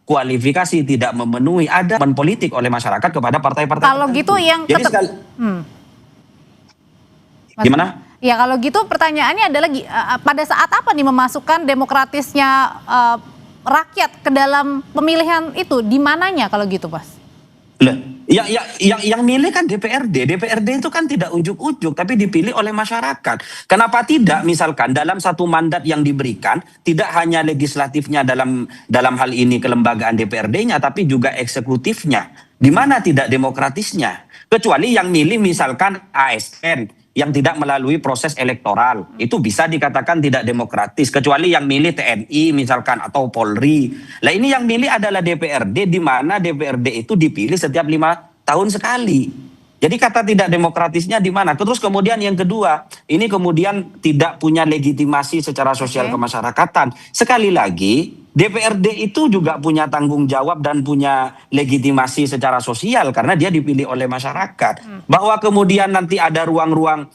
kualifikasi tidak memenuhi, ada politik oleh masyarakat kepada partai-partai. Kalau gitu yang gimana? Ya kalau gitu pertanyaannya adalah pada saat apa nih memasukkan demokratisnya rakyat ke dalam pemilihan itu? Di mananya kalau gitu, Mas? Yang milih kan DPRD. DPRD itu kan tidak ujuk-ujuk, tapi dipilih oleh masyarakat. Kenapa tidak misalkan dalam satu mandat yang diberikan, tidak hanya legislatifnya dalam hal ini kelembagaan DPRD-nya, tapi juga eksekutifnya. Di mana tidak demokratisnya? Kecuali yang milih misalkan ASN, yang tidak melalui proses elektoral. Itu bisa dikatakan tidak demokratis. Kecuali yang milih TNI misalkan atau Polri. Lah ini yang milih adalah DPRD, di mana DPRD itu dipilih setiap 5 tahun sekali. Jadi kata tidak demokratisnya di mana? Terus kemudian yang kedua, ini kemudian tidak punya legitimasi secara sosial kemasyarakatan. Sekali lagi, DPRD itu juga punya tanggung jawab dan punya legitimasi secara sosial karena dia dipilih oleh masyarakat. Bahwa kemudian nanti ada ruang-ruang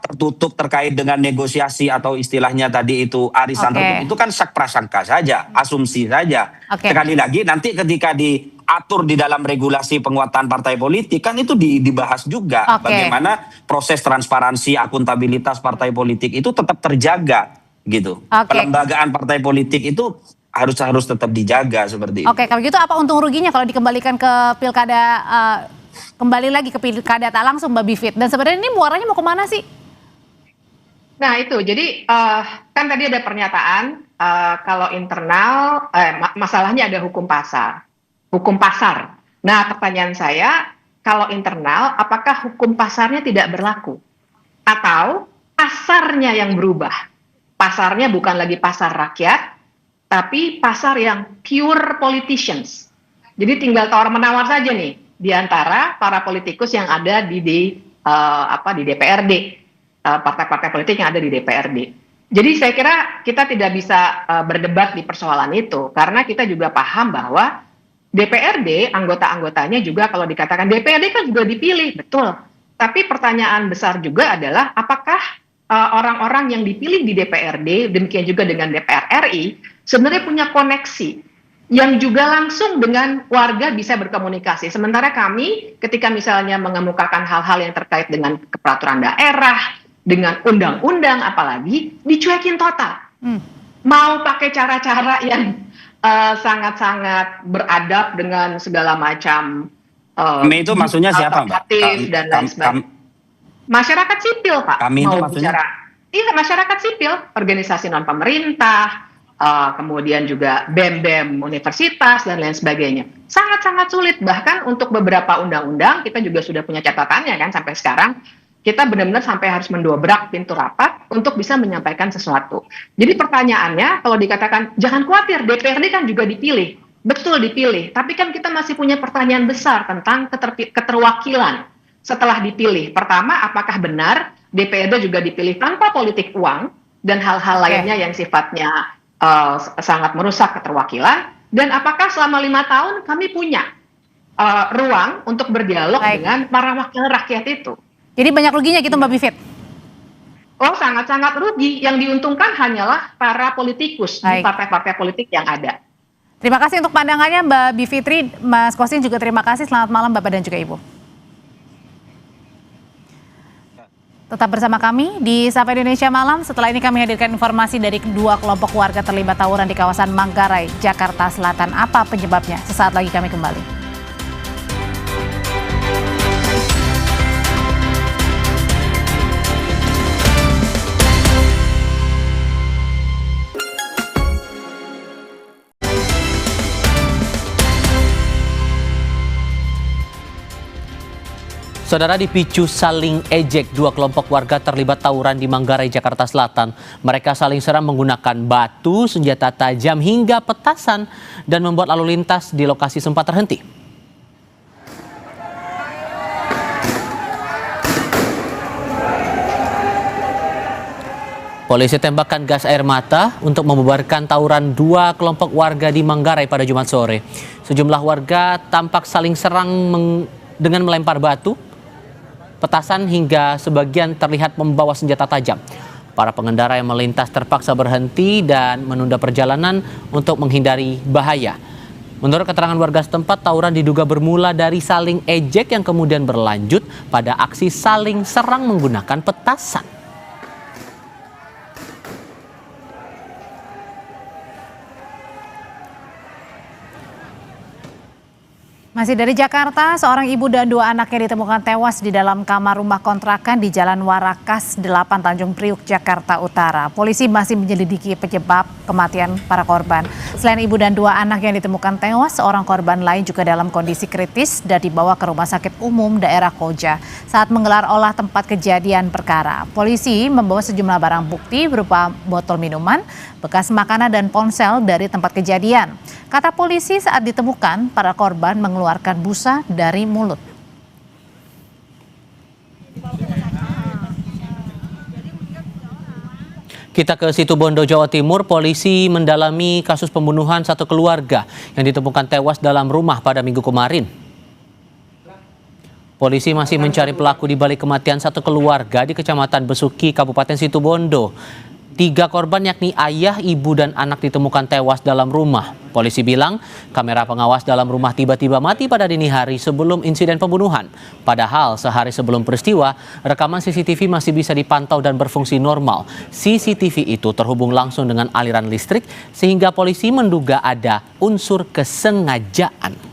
tertutup terkait dengan negosiasi atau istilahnya tadi itu arisan hukum, itu kan sak prasangka saja, asumsi saja. Sekali lagi nanti ketika diatur di dalam regulasi penguatan partai politik kan itu dibahas juga bagaimana proses transparansi, akuntabilitas partai politik itu tetap terjaga gitu. Pelembagaan partai politik itu harus tetap dijaga seperti itu. Kalau gitu apa untung ruginya kalau dikembalikan ke pilkada, kembali lagi ke pilkada tak langsung, Mbak Bivit? Dan sebenarnya ini muaranya mau kemana sih? Nah itu, jadi kan tadi ada pernyataan kalau internal masalahnya ada hukum pasar. Nah pertanyaan saya, kalau internal apakah hukum pasarnya tidak berlaku? Atau pasarnya yang berubah? Pasarnya bukan lagi pasar rakyat, tapi pasar yang pure politicians. Jadi tinggal tawar-menawar saja nih di antara para politikus yang ada di DPRD, partai-partai politik yang ada di DPRD. Jadi saya kira kita tidak bisa berdebat di persoalan itu, karena kita juga paham bahwa DPRD, anggota-anggotanya juga kalau dikatakan DPRD kan juga dipilih, betul. Tapi pertanyaan besar juga adalah apakah orang-orang yang dipilih di DPRD, demikian juga dengan DPR RI, sebenarnya punya koneksi yang juga langsung dengan warga bisa berkomunikasi. Sementara kami ketika misalnya mengemukakan hal-hal yang terkait dengan peraturan daerah, dengan undang-undang apalagi, dicuekin total. Mau pakai cara-cara yang sangat-sangat beradab dengan segala macam itu maksudnya siapa, Mbak? Dan lain sebagainya. Masyarakat sipil, Pak. Kami itu maksudnya? Iya, masyarakat sipil, organisasi non-pemerintah, kemudian juga BEM-BEM universitas, dan lain sebagainya. Sangat-sangat sulit, bahkan untuk beberapa undang-undang, kita juga sudah punya catatannya kan, sampai sekarang, kita benar-benar sampai harus mendobrak pintu rapat untuk bisa menyampaikan sesuatu. Jadi pertanyaannya, kalau dikatakan, jangan khawatir, DPRD kan juga dipilih. Betul dipilih, tapi kan kita masih punya pertanyaan besar tentang keterwakilan setelah dipilih. Pertama, apakah benar DPRD juga dipilih tanpa politik uang dan hal-hal lainnya yang sifatnya sangat merusak keterwakilan? Dan apakah selama 5 tahun kami punya ruang untuk berdialog dengan para wakil rakyat itu? Jadi banyak ruginya gitu, Mbak Bivit? Oh, sangat-sangat rugi. Yang diuntungkan hanyalah para politikus di partai-partai politik yang ada. Terima kasih untuk pandangannya Mbak Bivitri. Mas Kosin juga terima kasih. Selamat malam Bapak dan juga Ibu. Tetap bersama kami di Sapa Indonesia Malam. Setelah ini kami hadirkan informasi dari kedua kelompok warga terlibat tawuran di kawasan Manggarai, Jakarta Selatan. Apa penyebabnya? Sesaat lagi kami kembali. Saudara, dipicu saling ejek, dua kelompok warga terlibat tawuran di Manggarai, Jakarta Selatan. Mereka saling serang menggunakan batu, senjata tajam hingga petasan dan membuat lalu lintas di lokasi sempat terhenti. Polisi tembakkan gas air mata untuk membubarkan tawuran dua kelompok warga di Manggarai pada Jumat sore. Sejumlah warga tampak saling serang dengan melempar batu, petasan hingga sebagian terlihat membawa senjata tajam. Para pengendara yang melintas terpaksa berhenti dan menunda perjalanan untuk menghindari bahaya. Menurut keterangan warga setempat, tawuran diduga bermula dari saling ejek yang kemudian berlanjut pada aksi saling serang menggunakan petasan. Masih dari Jakarta, seorang ibu dan dua anaknya ditemukan tewas di dalam kamar rumah kontrakan di Jalan Warakas 8 Tanjung Priuk, Jakarta Utara. Polisi masih menyelidiki penyebab kematian para korban. Selain ibu dan dua anak yang ditemukan tewas, seorang korban lain juga dalam kondisi kritis dan dibawa ke Rumah Sakit Umum Daerah Koja saat menggelar olah tempat kejadian perkara. Polisi membawa sejumlah barang bukti berupa botol minuman, bekas makanan dan ponsel dari tempat kejadian. Kata polisi, saat ditemukan, para korban mengeluarkan busa dari mulut. Kita ke Situbondo, Jawa Timur. Polisi mendalami kasus pembunuhan satu keluarga yang ditemukan tewas dalam rumah pada Minggu kemarin. Polisi masih mencari pelaku di balik kematian satu keluarga di Kecamatan Besuki, Kabupaten Situbondo. 3 korban yakni ayah, ibu, dan anak ditemukan tewas dalam rumah. Polisi bilang kamera pengawas dalam rumah tiba-tiba mati pada dini hari sebelum insiden pembunuhan. Padahal sehari sebelum peristiwa, rekaman CCTV masih bisa dipantau dan berfungsi normal. CCTV itu terhubung langsung dengan aliran listrik sehingga polisi menduga ada unsur kesengajaan.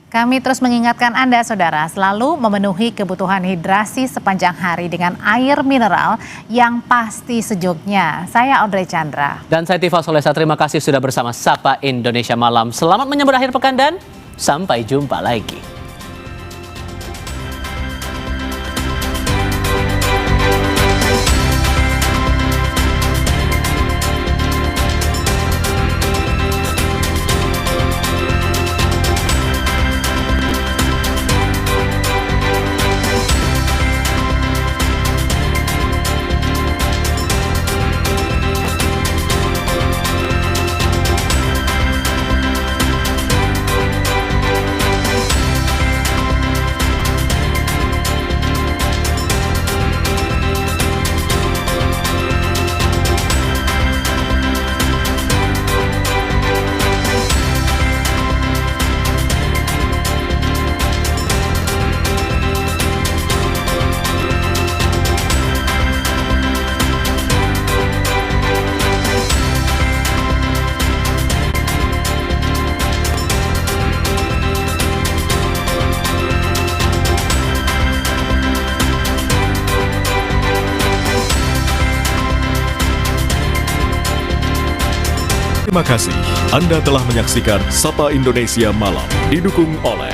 Kami terus mengingatkan Anda, saudara, selalu memenuhi kebutuhan hidrasi sepanjang hari dengan air mineral yang pasti sejuknya. Saya Audrey Chandra. Dan saya Tifa Solesa, terima kasih sudah bersama Sapa Indonesia Malam. Selamat menyambut akhir pekan dan sampai jumpa lagi. Terima kasih Anda telah menyaksikan Sapa Indonesia Malam, didukung oleh